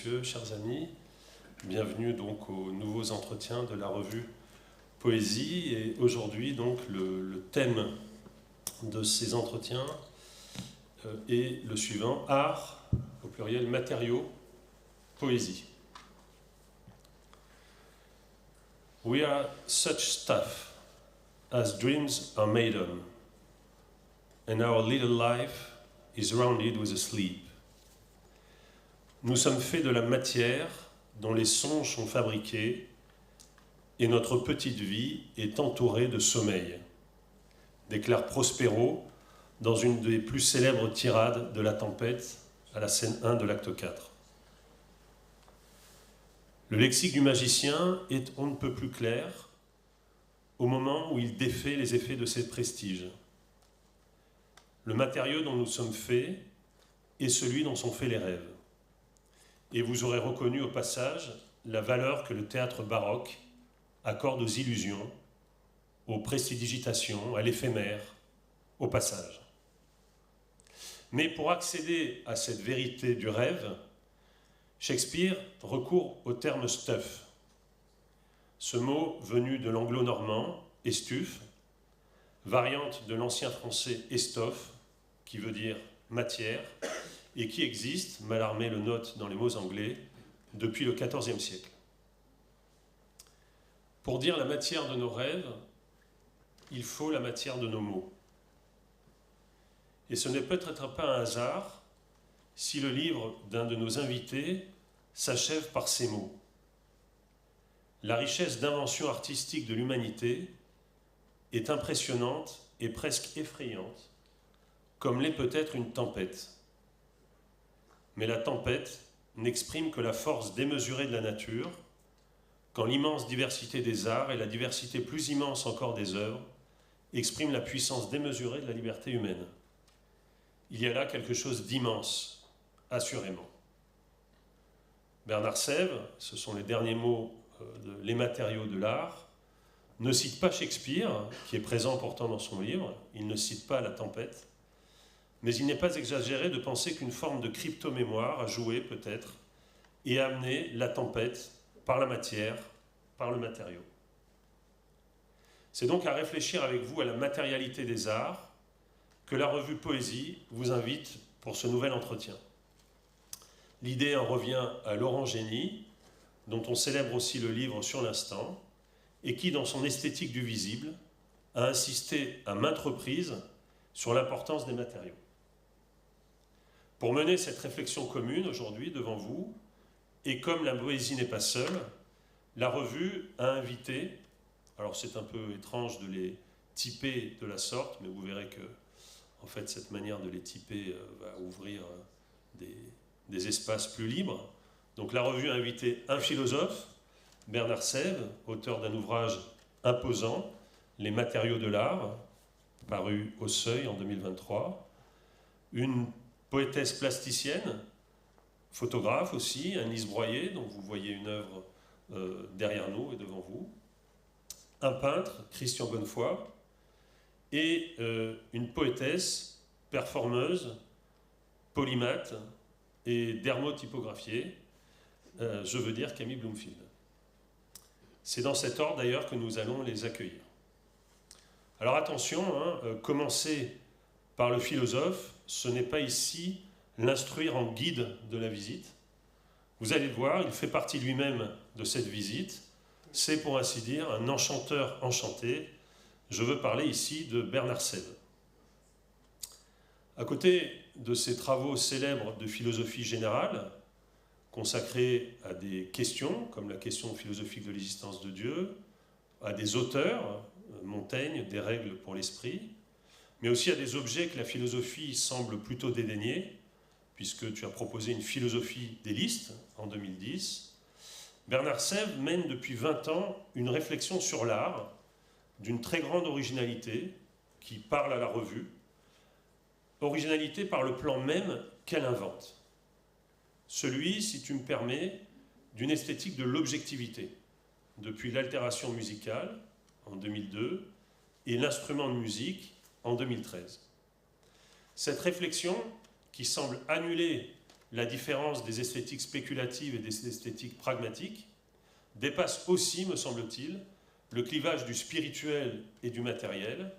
messieurs, chers amis, bienvenue donc aux nouveaux entretiens de la revue Poésie. Et aujourd'hui, donc, le thème de ces entretiens est le suivant: art, au pluriel, matériaux, poésie. We are such stuff as dreams are made on, and our little life is rounded with a sleep. Nous sommes faits de la matière dont les songes sont fabriqués, et notre petite vie est entourée de sommeil, déclare Prospero dans une des plus célèbres tirades de La Tempête à la scène 1 de l'acte 4. Le lexique du magicien est on ne peut plus clair au moment où il défait les effets de ses prestiges. Le matériau dont nous sommes faits est celui dont sont faits les rêves. Et vous aurez reconnu au passage la valeur que le théâtre baroque accorde aux illusions, aux prestidigitations, à l'éphémère, au passage. Mais pour accéder à cette vérité du rêve, Shakespeare recourt au terme stuff. Ce mot venu de l'anglo-normand, estuf, variante de l'ancien français estoffe, qui veut dire matière, et qui existe, Mallarmé le note dans les mots anglais, depuis le XIVe siècle. Pour dire la matière de nos rêves, il faut la matière de nos mots. Et ce n'est peut-être pas un hasard si le livre d'un de nos invités s'achève par ces mots. La richesse d'invention artistique de l'humanité est impressionnante et presque effrayante, comme l'est peut-être une tempête. Mais la tempête n'exprime que la force démesurée de la nature, quand l'immense diversité des arts et la diversité plus immense encore des œuvres expriment la puissance démesurée de la liberté humaine. Il y a là quelque chose d'immense, assurément. Bernard Sèvres, ce sont les derniers mots de Les matériaux de l'art, ne cite pas Shakespeare, qui est présent pourtant dans son livre, il ne cite pas La Tempête, mais il n'est pas exagéré de penser qu'une forme de crypto-mémoire a joué peut-être et a amené la tempête par la matière, par le matériau. C'est donc à réfléchir avec vous à la matérialité des arts que la revue Poésie vous invite pour ce nouvel entretien. L'idée en revient à Laurent Génie, dont on célèbre aussi le livre Sur l'instant, et qui, dans son esthétique du visible, a insisté à maintes reprises sur l'importance des matériaux. Pour mener cette réflexion commune aujourd'hui devant vous, et comme la poésie n'est pas seule, la revue a invité, alors c'est un peu étrange de les typer de la sorte, mais vous verrez que en fait cette manière de les typer va ouvrir des espaces plus libres. Donc la revue a invité un philosophe, Bernard Sèvres, auteur d'un ouvrage imposant, Les matériaux de l'art, paru au Seuil en 2023, une poétesse plasticienne, photographe aussi, Anne-Lise Broyer, dont vous voyez une œuvre derrière nous et devant vous, un peintre, Christian Bonnefoy, et une poétesse, performeuse, polymathe et dermotypographiée, je veux dire Camille Bloomfield. C'est dans cet ordre d'ailleurs que nous allons les accueillir. Alors attention, commencer par le philosophe, ce n'est pas ici l'instruire en guide de la visite. Vous allez le voir, il fait partie lui-même de cette visite. C'est pour ainsi dire un enchanteur enchanté. Je veux parler ici de Bernard Sèvres. À côté de ses travaux célèbres de philosophie générale, consacrés à des questions, comme la question philosophique de l'existence de Dieu, à des auteurs, Montaigne, des règles pour l'esprit, mais aussi à des objets que la philosophie semble plutôt dédaigner, puisque tu as proposé une philosophie des listes en 2010, Bernard Sèvres mène depuis 20 ans une réflexion sur l'art d'une très grande originalité qui parle à la revue, originalité par le plan même qu'elle invente. Celui, si tu me permets, d'une esthétique de l'objectivité, depuis l'altération musicale en 2002 et l'instrument de musique en 2013. Cette réflexion, qui semble annuler la différence des esthétiques spéculatives et des esthétiques pragmatiques, dépasse aussi, me semble-t-il, le clivage du spirituel et du matériel,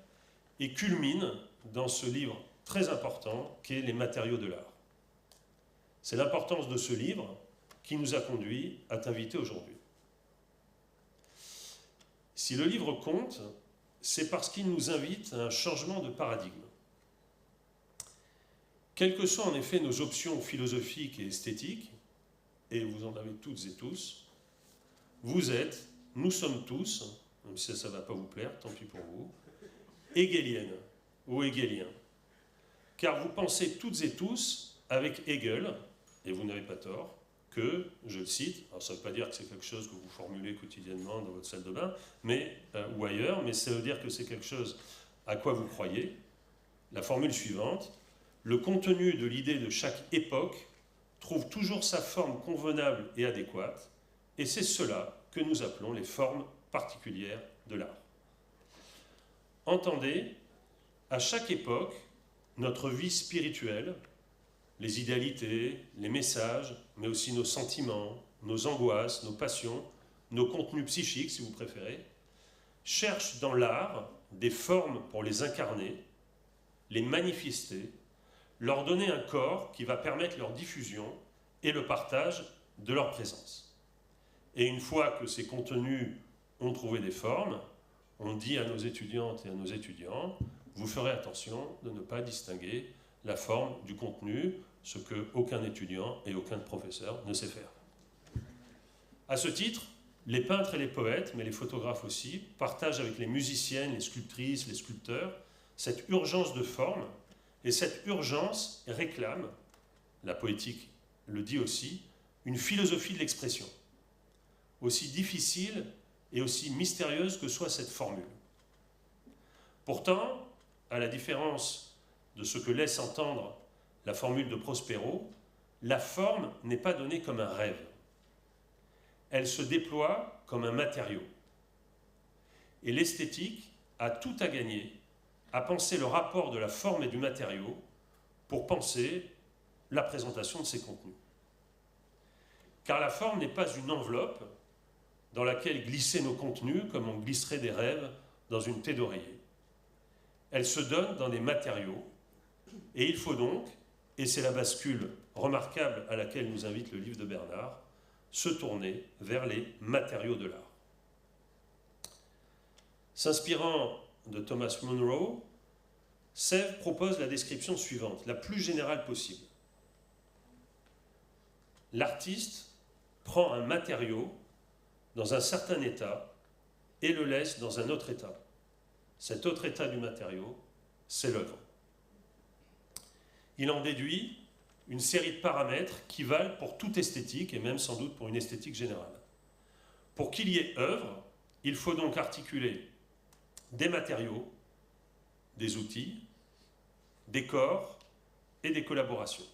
et culmine dans ce livre très important qu'est Les matériaux de l'art. C'est l'importance de ce livre qui nous a conduits à t'inviter aujourd'hui. Si le livre compte, c'est parce qu'il nous invite à un changement de paradigme. Quelles que soient en effet nos options philosophiques et esthétiques, et vous en avez toutes et tous, vous êtes, nous sommes tous, même si ça ne va pas vous plaire, tant pis pour vous, hegeliennes ou hegeliens. Car vous pensez toutes et tous avec Hegel, et vous n'avez pas tort, que, je le cite, alors ça ne veut pas dire que c'est quelque chose que vous formulez quotidiennement dans votre salle de bain, ou ailleurs, mais ça veut dire que c'est quelque chose à quoi vous croyez. La formule suivante: le contenu de l'idée de chaque époque trouve toujours sa forme convenable et adéquate, et c'est cela que nous appelons les formes particulières de l'art. Entendez, à chaque époque, notre vie spirituelle, les idéalités, les messages, mais aussi nos sentiments, nos angoisses, nos passions, nos contenus psychiques, si vous préférez, cherchent dans l'art des formes pour les incarner, les manifester, leur donner un corps qui va permettre leur diffusion et le partage de leur présence. Et une fois que ces contenus ont trouvé des formes, on dit à nos étudiantes et à nos étudiants: vous ferez attention de ne pas distinguer la forme du contenu, ce qu'aucun étudiant et aucun professeur ne sait faire. À ce titre, les peintres et les poètes, mais les photographes aussi, partagent avec les musiciennes, les sculptrices, les sculpteurs, cette urgence de forme, et cette urgence réclame, la poétique le dit aussi, une philosophie de l'expression, aussi difficile et aussi mystérieuse que soit cette formule. Pourtant, à la différence de ce que laisse entendre la formule de Prospero, la forme n'est pas donnée comme un rêve. Elle se déploie comme un matériau. Et l'esthétique a tout à gagner à penser le rapport de la forme et du matériau pour penser la présentation de ces contenus. Car la forme n'est pas une enveloppe dans laquelle glisser nos contenus comme on glisserait des rêves dans une thé d'oreiller. Elle se donne dans des matériaux, et il faut donc, et c'est la bascule remarquable à laquelle nous invite le livre de Bernard, se tourner vers les matériaux de l'art. S'inspirant de Thomas Munro, Sèvres propose la description suivante, la plus générale possible. L'artiste prend un matériau dans un certain état et le laisse dans un autre état. Cet autre état du matériau, c'est l'œuvre. Il en déduit une série de paramètres qui valent pour toute esthétique et même sans doute pour une esthétique générale. Pour qu'il y ait œuvre, il faut donc articuler des matériaux, des outils, des corps et des collaborations.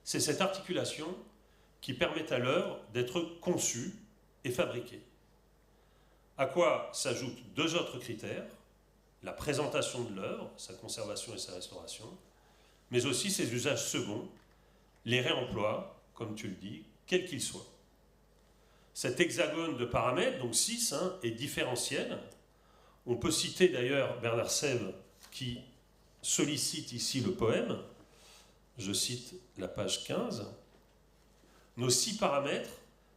C'est cette articulation qui permet à l'œuvre d'être conçue et fabriquée. À quoi s'ajoutent deux autres critères, la présentation de l'œuvre, sa conservation et sa restauration, mais aussi ses usages seconds, les réemplois, comme tu le dis, quels qu'ils soient. Cet hexagone de paramètres, donc 6, est différentiel. On peut citer d'ailleurs Bernard Sèvres qui sollicite ici le poème. Je cite la page 15. Nos 6 paramètres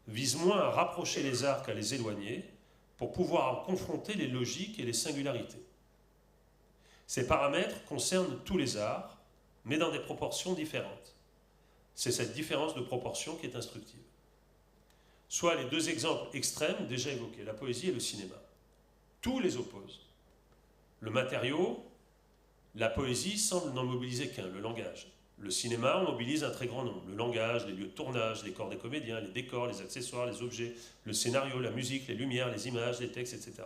visent moins à rapprocher les arts qu'à les éloigner pour pouvoir en confronter les logiques et les singularités. Ces paramètres concernent tous les arts, mais dans des proportions différentes. C'est cette différence de proportion qui est instructive. Soit les deux exemples extrêmes déjà évoqués, la poésie et le cinéma. Tout les oppose. Le matériau, la poésie semble n'en mobiliser qu'un, le langage. Le cinéma en mobilise un très grand nombre. Le langage, les lieux de tournage, les corps des comédiens, les décors, les accessoires, les objets, le scénario, la musique, les lumières, les images, les textes, etc.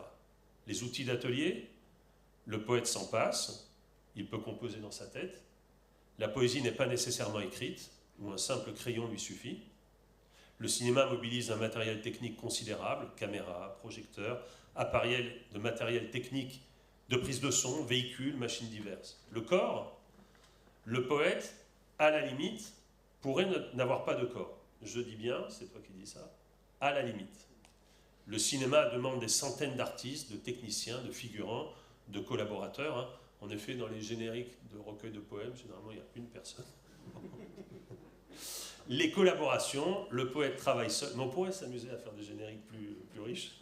Les outils d'atelier, le poète s'en passe, il peut composer dans sa tête. La poésie n'est pas nécessairement écrite, ou un simple crayon lui suffit. Le cinéma mobilise un matériel technique considérable, caméra, projecteur, appareil de matériel technique de prise de son, véhicules, machines diverses. Le corps, le poète, à la limite, pourrait n'avoir pas de corps. Je dis bien, c'est toi qui dis ça, à la limite. Le cinéma demande des centaines d'artistes, de techniciens, de figurants, de collaborateurs. Hein. En effet, dans les génériques de recueils de poèmes, généralement, il y a une personne. Les collaborations, le poète travaille seul. Mais on pourrait s'amuser à faire des génériques plus riches.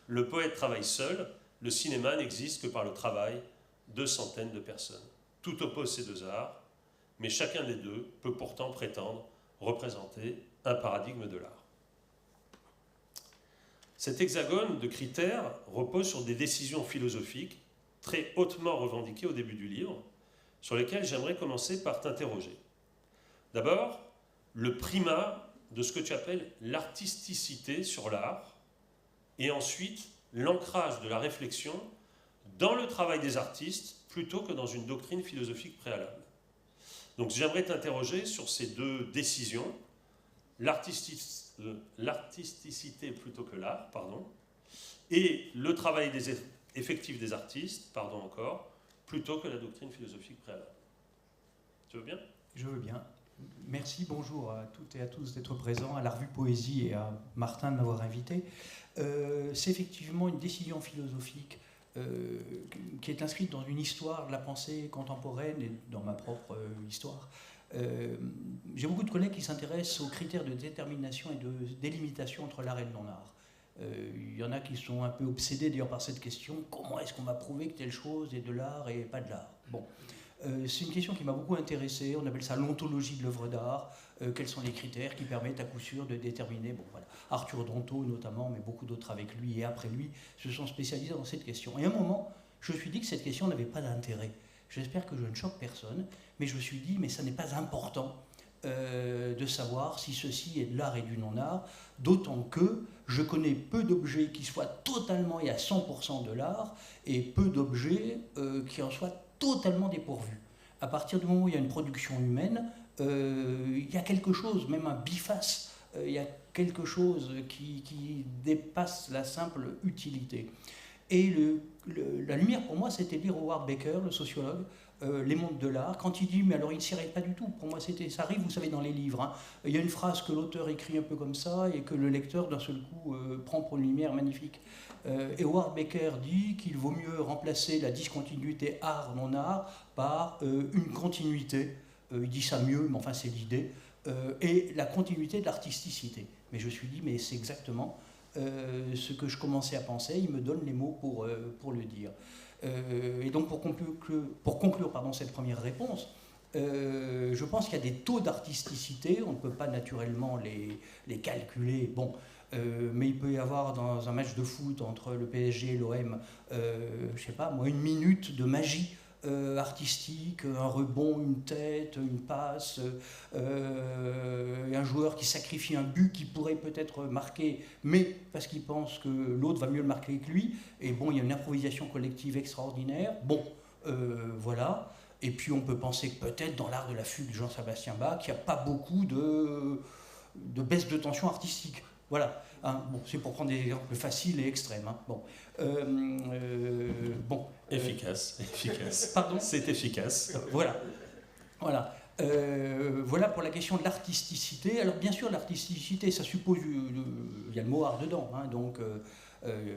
Le poète travaille seul. Le cinéma n'existe que par le travail de centaines de personnes. Tout oppose ces deux arts, mais chacun des deux peut pourtant prétendre représenter un paradigme de l'art. Cet hexagone de critères repose sur des décisions philosophiques très hautement revendiquées au début du livre, sur lesquelles j'aimerais commencer par t'interroger. D'abord, le primat de ce que tu appelles l'artisticité sur l'art, et ensuite l'ancrage de la réflexion dans le travail des artistes plutôt que dans une doctrine philosophique préalable. Donc j'aimerais t'interroger sur ces deux décisions, l'artisticité plutôt que l'art, pardon, et le travail effectif des artistes, pardon encore, plutôt que la doctrine philosophique préalable. Tu veux bien ? Je veux bien. Merci, bonjour à toutes et à tous d'être présents, à la Revue Poésie et à Martin de m'avoir invité. C'est effectivement une décision philosophique qui est inscrite dans une histoire de la pensée contemporaine et dans ma propre histoire. J'ai beaucoup de collègues qui s'intéressent aux critères de détermination et de délimitation entre l'art et le non-art. Il y en a qui sont un peu obsédés d'ailleurs par cette question, comment est-ce qu'on va prouver que telle chose est de l'art et pas de l'art ? Bon. C'est une question qui m'a beaucoup intéressé, on appelle ça l'ontologie de l'œuvre d'art, quels sont les critères qui permettent à coup sûr de déterminer, bon voilà, Arthur Danto notamment, mais beaucoup d'autres avec lui et après lui, se sont spécialisés dans cette question. Et à un moment, je me suis dit que cette question n'avait pas d'intérêt. J'espère que je ne choque personne, mais je me suis dit, mais ça n'est pas important de savoir si ceci est de l'art et du non-art, d'autant que je connais peu d'objets qui soient totalement et à 100% de l'art, et peu d'objets qui en soient totalement dépourvu. À partir du moment où il y a une production humaine, il y a quelque chose, même un biface, il y a quelque chose qui dépasse la simple utilité. Et la lumière pour moi, c'était lire Howard Baker, le sociologue, Les mondes de l'art, quand il dit, mais alors il ne s'y arrête pas du tout. Pour moi, ça arrive, vous savez, dans les livres. Hein. Il y a une phrase que l'auteur écrit un peu comme ça et que le lecteur, d'un seul coup, prend pour une lumière magnifique. Et Howard Baker dit qu'il vaut mieux remplacer la discontinuité art-non-art par une continuité. Il dit ça mieux, mais enfin c'est l'idée. Et la continuité de l'artisticité. Mais je me suis dit, mais c'est exactement ce que je commençais à penser. Il me donne les mots pour le dire. Et donc pour conclure cette première réponse, je pense qu'il y a des taux d'artisticité, on ne peut pas naturellement les calculer. Bon, mais il peut y avoir dans un match de foot entre le PSG et l'OM, je sais pas moi, une minute de magie artistique, un rebond, une tête, une passe, un joueur qui sacrifie un but qui pourrait peut-être marquer, mais parce qu'il pense que l'autre va mieux le marquer que lui, et bon, il y a une improvisation collective extraordinaire, bon, voilà, et puis on peut penser que peut-être dans l'art de la fugue de Jean-Sébastien Bach, il n'y a pas beaucoup de baisse de tension artistique. Voilà, hein, bon, c'est pour prendre des exemples faciles et extrêmes. Hein. Bon. Efficace. Pardon ? C'est efficace. Voilà. Voilà pour la question de l'artisticité. Alors bien sûr, l'artisticité, ça suppose, il y a le mot art dedans, hein, donc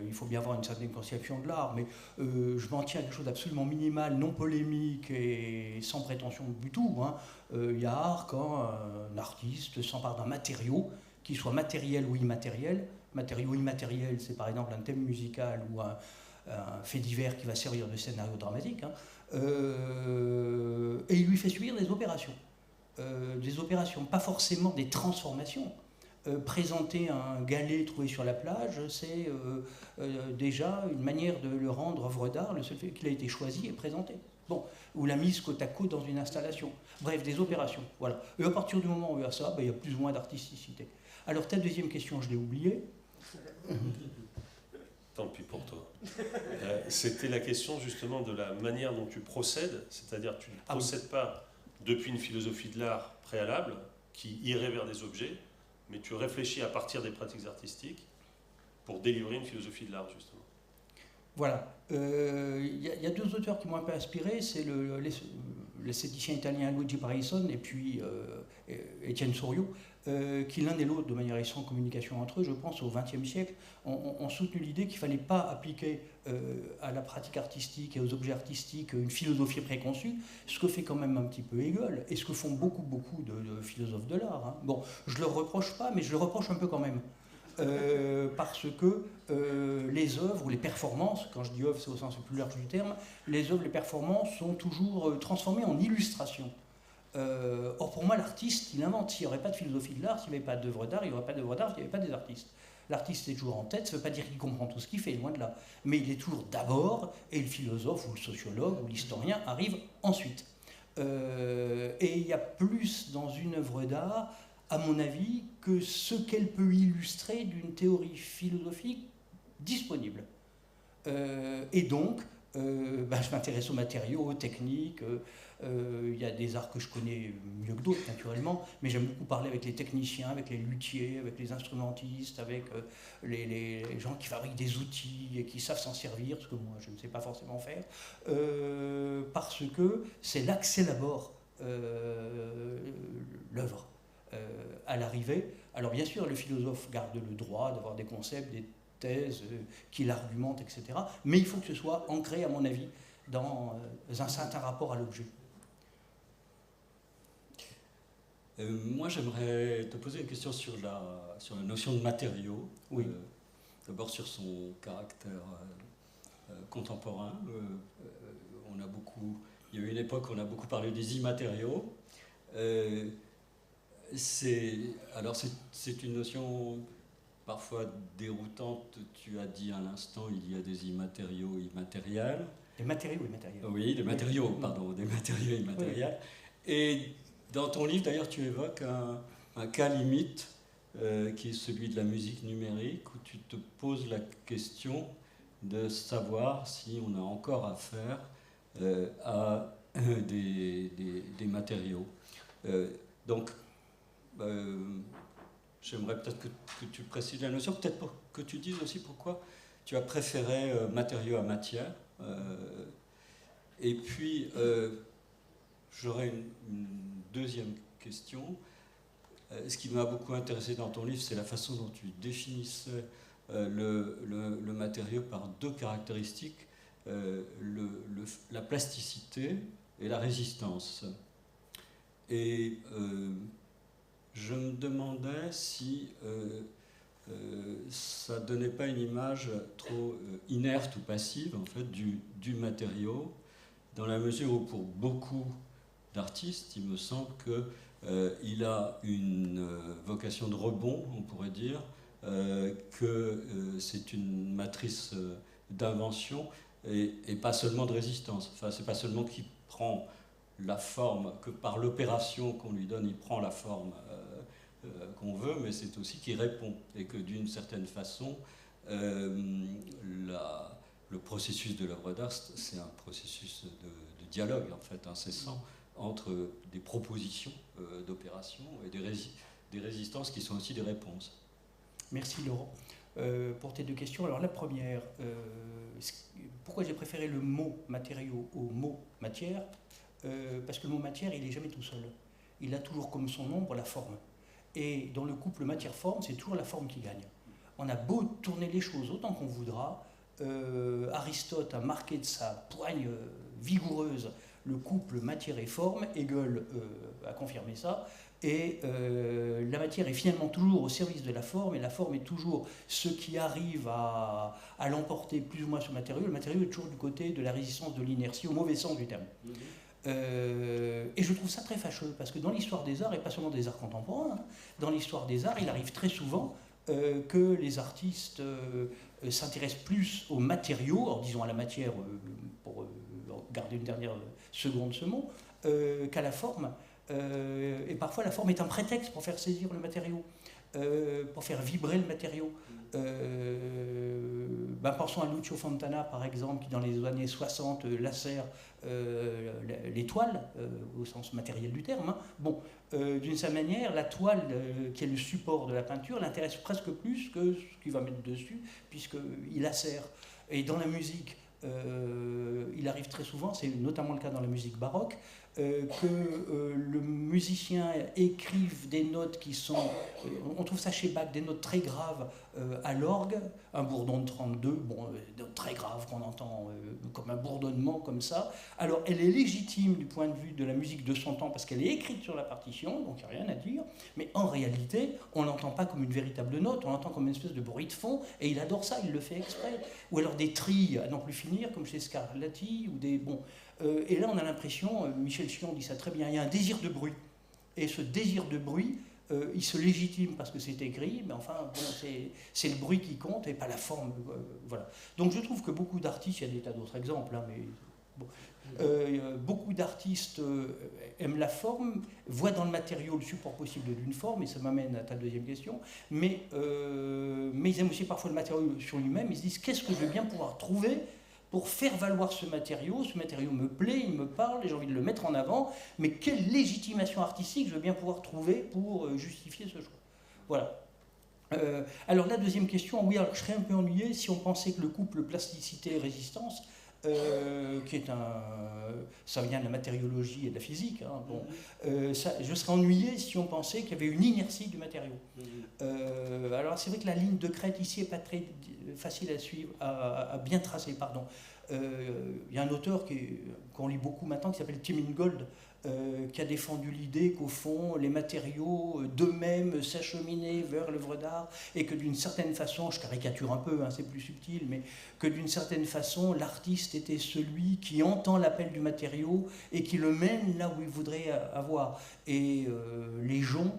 il faut bien avoir une certaine conception de l'art, mais je m'en tiens à quelque chose d'absolument minimal, non polémique et sans prétention du tout. Hein. Il y a art quand un artiste s'empare d'un matériau, qu'il soit matériel ou immatériel. Matériau immatériel, c'est par exemple un thème musical ou un fait divers qui va servir de scénario dramatique, hein, et il lui fait subir des opérations, pas forcément des transformations. Présenter un galet trouvé sur la plage, c'est déjà une manière de le rendre œuvre d'art, le seul fait qu'il a été choisi et présenté. Bon, ou la mise côte à côte dans une installation. Bref, des opérations. Voilà. Et à partir du moment où il y a ça, il y a plus ou moins d'artisticité. Alors ta deuxième question, je l'ai oubliée. Tant pis pour toi. C'était la question justement de la manière dont tu procèdes, c'est-à-dire tu ne procèdes pas depuis une philosophie de l'art préalable qui irait vers des objets, mais tu réfléchis à partir des pratiques artistiques pour délivrer une philosophie de l'art justement. Voilà. Il y a deux auteurs qui m'ont un peu inspiré, c'est l'esthéticien italien Luigi Parison et puis Étienne Souriau, qui l'un et l'autre, de manière sans communication entre eux, je pense au XXe siècle, ont soutenu l'idée qu'il ne fallait pas appliquer à la pratique artistique et aux objets artistiques une philosophie préconçue, ce que fait quand même un petit peu Hegel, et ce que font beaucoup de philosophes de l'art. Hein. Bon, je ne le reproche pas, mais je le reproche un peu quand même. Parce que les œuvres ou les performances, quand je dis œuvre c'est au sens le plus large du terme, les œuvres, les performances sont toujours transformées en illustration. Or pour moi l'artiste il invente, s'il n'y aurait pas de philosophie de l'art, s'il n'y avait pas d'œuvre d'art, il n'y aurait pas d'œuvre d'art, s'il n'y avait pas des artistes. L'artiste est toujours en tête, ça ne veut pas dire qu'il comprend tout ce qu'il fait, loin de là, mais il est toujours d'abord, et le philosophe ou le sociologue ou l'historien arrive ensuite. Et il y a plus dans une œuvre d'art, à mon avis, que ce qu'elle peut illustrer d'une théorie philosophique disponible. Et donc, je m'intéresse aux matériaux, aux techniques. Il y a des arts que je connais mieux que d'autres, naturellement, mais j'aime beaucoup parler avec les techniciens, avec les luthiers, avec les instrumentistes, avec les gens qui fabriquent des outils et qui savent s'en servir, ce que moi je ne sais pas forcément faire, parce que c'est là que s'élabore l'œuvre. À l'arrivée. Alors bien sûr, le philosophe garde le droit d'avoir des concepts, des thèses qu'il argumente, etc. Mais il faut que ce soit ancré, à mon avis, dans un certain rapport à l'objet. Moi, j'aimerais te poser une question sur la notion de matériau. Oui. D'abord sur son caractère contemporain. Il y a eu une époque où on a beaucoup parlé des immatériaux. C'est une notion parfois déroutante. Tu as dit à l'instant, il y a des immatériaux immatériels. Des matériaux immatériels. Oui, des matériaux, pardon, des matériaux immatériels. Oui. Et dans ton livre, d'ailleurs, tu évoques un cas limite qui est celui de la musique numérique, où tu te poses la question de savoir si on a encore affaire à des matériaux. Donc, j'aimerais peut-être que tu précises la notion, peut-être que tu dises aussi pourquoi tu as préféré matériaux à matière. Et puis, j'aurais une deuxième question. Ce qui m'a beaucoup intéressé dans ton livre, c'est la façon dont tu définissais le matériau par deux caractéristiques, la plasticité et la résistance. Et je me demandais si ça ne donnait pas une image trop inerte ou passive en fait, du matériau, dans la mesure où pour beaucoup d'artistes, il me semble qu'il a une vocation de rebond, on pourrait dire, que c'est une matrice d'invention et pas seulement de résistance. Enfin, c'est pas seulement qu'il prend la forme, que par l'opération qu'on lui donne, il prend la forme qu'on veut, mais c'est aussi qu'il répond. Et que d'une certaine façon, le processus de l'œuvre d'art, c'est un processus de dialogue, en fait, incessant, entre des propositions d'opération et des résistances qui sont aussi des réponses. Merci Laurent pour tes deux questions. Alors la première, pourquoi j'ai préféré le mot matériau au mot matière? Parce que le mot matière, il n'est jamais tout seul. Il a toujours comme son ombre la forme. Et dans le couple matière-forme, c'est toujours la forme qui gagne. On a beau tourner les choses autant qu'on voudra, Aristote a marqué de sa poigne vigoureuse le couple matière et forme, Hegel a confirmé ça, et la matière est finalement toujours au service de la forme, et la forme est toujours ce qui arrive à l'emporter plus ou moins sur le matériau est toujours du côté de la résistance de l'inertie, au mauvais sens du terme. Et je trouve ça très fâcheux, parce que dans l'histoire des arts, et pas seulement des arts contemporains, hein, dans l'histoire des arts, il arrive très souvent que les artistes s'intéressent plus aux matériaux, alors disons à la matière, pour garder une dernière seconde ce mot, qu'à la forme. Et parfois la forme est un prétexte pour faire saisir le matériau, pour faire vibrer le matériau. Pensons à Lucio Fontana par exemple, qui dans les années 60 lacère les toiles, au sens matériel du terme. Hein. Bon, d'une certaine manière, la toile qui est le support de la peinture l'intéresse presque plus que ce qu'il va mettre dessus, puisqu'il lacère. Et dans la musique, il arrive très souvent, c'est notamment le cas dans la musique baroque, que le musicien écrive des notes qui sont, on trouve ça chez Bach, des notes très graves à l'orgue, un bourdon de 32, des notes très graves qu'on entend comme un bourdonnement comme ça. Alors elle est légitime du point de vue de la musique de son temps parce qu'elle est écrite sur la partition, donc il n'y a rien à dire, mais en réalité, on ne l'entend pas comme une véritable note, on l'entend comme une espèce de bruit de fond, et il adore ça, il le fait exprès. Ou alors des trilles à n'en plus finir, comme chez Scarlatti, ou des... et là, on a l'impression, Michel Chion dit ça très bien, il y a un désir de bruit. Et ce désir de bruit, il se légitime parce que c'est écrit, mais enfin, c'est le bruit qui compte et pas la forme. Voilà. Donc je trouve que beaucoup d'artistes, il y a des tas d'autres exemples, hein, mais beaucoup d'artistes aiment la forme, voient dans le matériau le support possible d'une forme, et ça m'amène à ta deuxième question, mais ils aiment aussi parfois le matériau sur lui-même, ils se disent qu'est-ce que je vais bien pouvoir trouver pour faire valoir ce matériau me plaît, il me parle, et j'ai envie de le mettre en avant, mais quelle légitimation artistique je vais bien pouvoir trouver pour justifier ce choix. Voilà. Alors la deuxième question, oui, alors je serais un peu ennuyé si on pensait que le couple plasticité-résistance, qui est ça vient de la matériologie et de la physique, hein, je serais ennuyé si on pensait qu'il y avait une inertie du matériau. Alors c'est vrai que la ligne de crête ici n'est pas très facile à suivre, à bien tracer, pardon. Il y a un auteur qu'on lit beaucoup maintenant qui s'appelle Tim Ingold, qui a défendu l'idée qu'au fond, les matériaux d'eux-mêmes s'acheminaient vers l'œuvre d'art et que d'une certaine façon, je caricature un peu, hein, c'est plus subtil, mais que d'une certaine façon, l'artiste était celui qui entend l'appel du matériau et qui le mène là où il voudrait avoir. Et les gens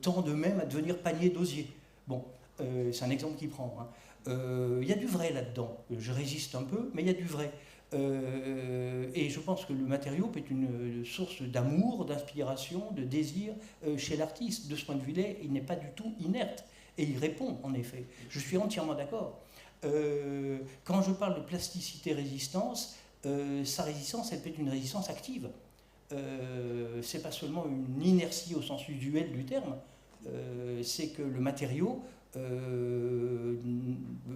tendent eux-mêmes à devenir panier d'osier. Bon, c'est un exemple qui prend. Hein. Il y a du vrai là-dedans. Je résiste un peu, mais il y a du vrai. Et je pense que le matériau peut être une source d'amour, d'inspiration, de désir chez l'artiste. De ce point de vue-là, il n'est pas du tout inerte. Et il répond, en effet. Je suis entièrement d'accord. Quand je parle de plasticité-résistance, sa résistance, elle peut être une résistance active. C'est pas seulement une inertie au sens usuel du terme. C'est que le matériau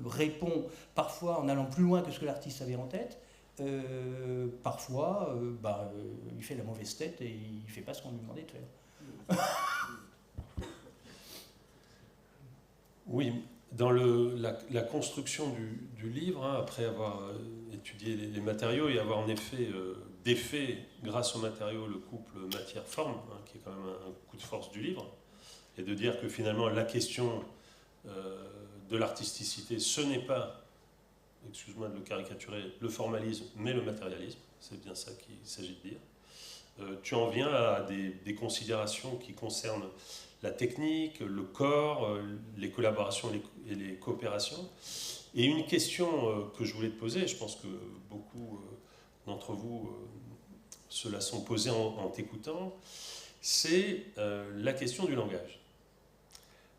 répond parfois en allant plus loin que ce que l'artiste avait en tête. Parfois, il fait la mauvaise tête et il ne fait pas ce qu'on lui demandait de faire. Oui, dans la construction du livre, hein, après avoir étudié les matériaux et avoir en effet défait, grâce aux matériaux, le couple matière-forme, hein, qui est quand même un coup de force du livre, et de dire que finalement la question de l'artisticité, ce n'est pas, excuse-moi de le caricaturer, le formalisme, mais le matérialisme, c'est bien ça qu'il s'agit de dire. Tu en viens à des considérations qui concernent la technique, le corps, les collaborations et les coopérations. Et une question que je voulais te poser, et je pense que beaucoup d'entre vous se la sont posées en t'écoutant, c'est la question du langage.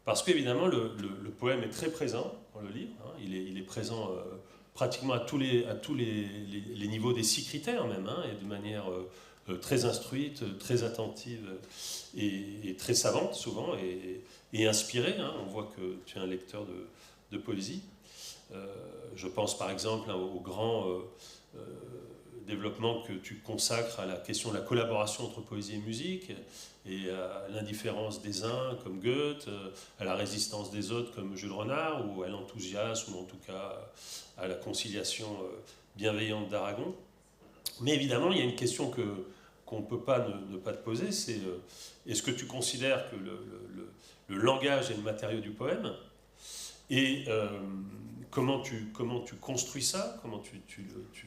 Parce qu'évidemment, le poème est très présent dans le livre, hein, il est présent pratiquement à tous les niveaux des 6 critères même, hein, et de manière très instruite, très attentive et très savante souvent, et inspirée. Hein. On voit que tu es un lecteur de poésie. Je pense par exemple au grand développement que tu consacres à la question de la collaboration entre poésie et musique, et à l'indifférence des uns comme Goethe, à la résistance des autres comme Jules Renard, ou à l'enthousiasme, ou en tout cas à la conciliation bienveillante d'Aragon. Mais évidemment, il y a une question qu'on ne peut pas ne pas te poser, c'est est-ce que tu considères que le langage est le matériau du poème, et comment tu construis ça, comment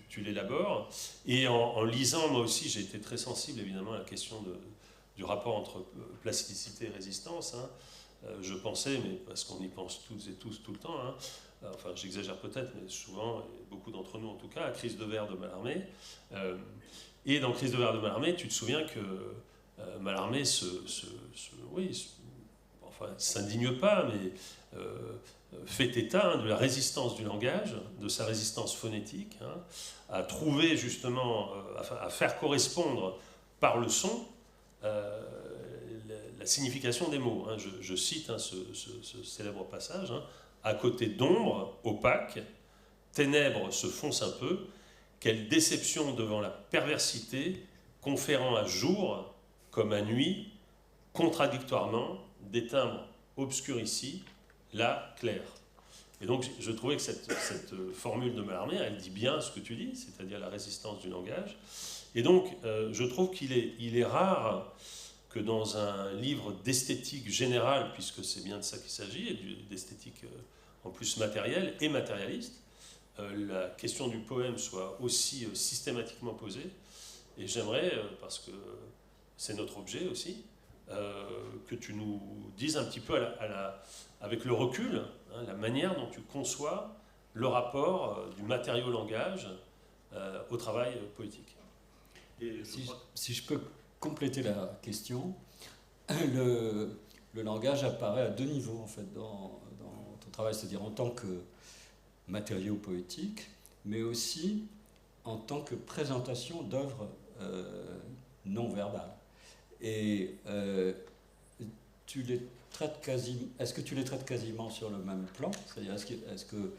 tu l'élabores. Et en lisant, moi aussi, j'ai été très sensible évidemment à la question du rapport entre plasticité et résistance. Hein. Je pensais, mais parce qu'on y pense toutes et tous tout le temps, hein, enfin j'exagère peut-être, mais souvent, et beaucoup d'entre nous en tout cas, à Crise de verre de Mallarmé. Et dans Crise de verre de Mallarmé, tu te souviens que Mallarmé s'indigne pas, mais fait état de la résistance du langage, de sa résistance phonétique, hein, à trouver justement, à faire correspondre par le son la signification des mots. Hein. Je cite hein, ce célèbre passage, hein, à côté d'ombre opaque, ténèbres se foncent un peu, quelle déception devant la perversité conférant à jour comme à nuit, contradictoirement, des timbres obscurs ici, là, clairs. Et donc, je trouvais que cette formule de Mallarmé, elle dit bien ce que tu dis, c'est-à-dire la résistance du langage. Et donc, je trouve qu'il est rare que dans un livre d'esthétique générale, puisque c'est bien de ça qu'il s'agit, et d'esthétique en plus matérielle et matérialiste, la question du poème soit aussi systématiquement posée. Et j'aimerais, parce que c'est notre objet aussi, que tu nous dises un petit peu avec le recul, hein, la manière dont tu conçois le rapport du matériau-langage au travail poétique. Et si je peux compléter la question, le langage apparaît à deux niveaux en fait dans ton travail, c'est-à-dire en tant que matériau poétique, mais aussi en tant que présentation d'œuvres non verbales. Et est-ce que tu les traites quasiment sur le même plan? C'est-à-dire, est-ce que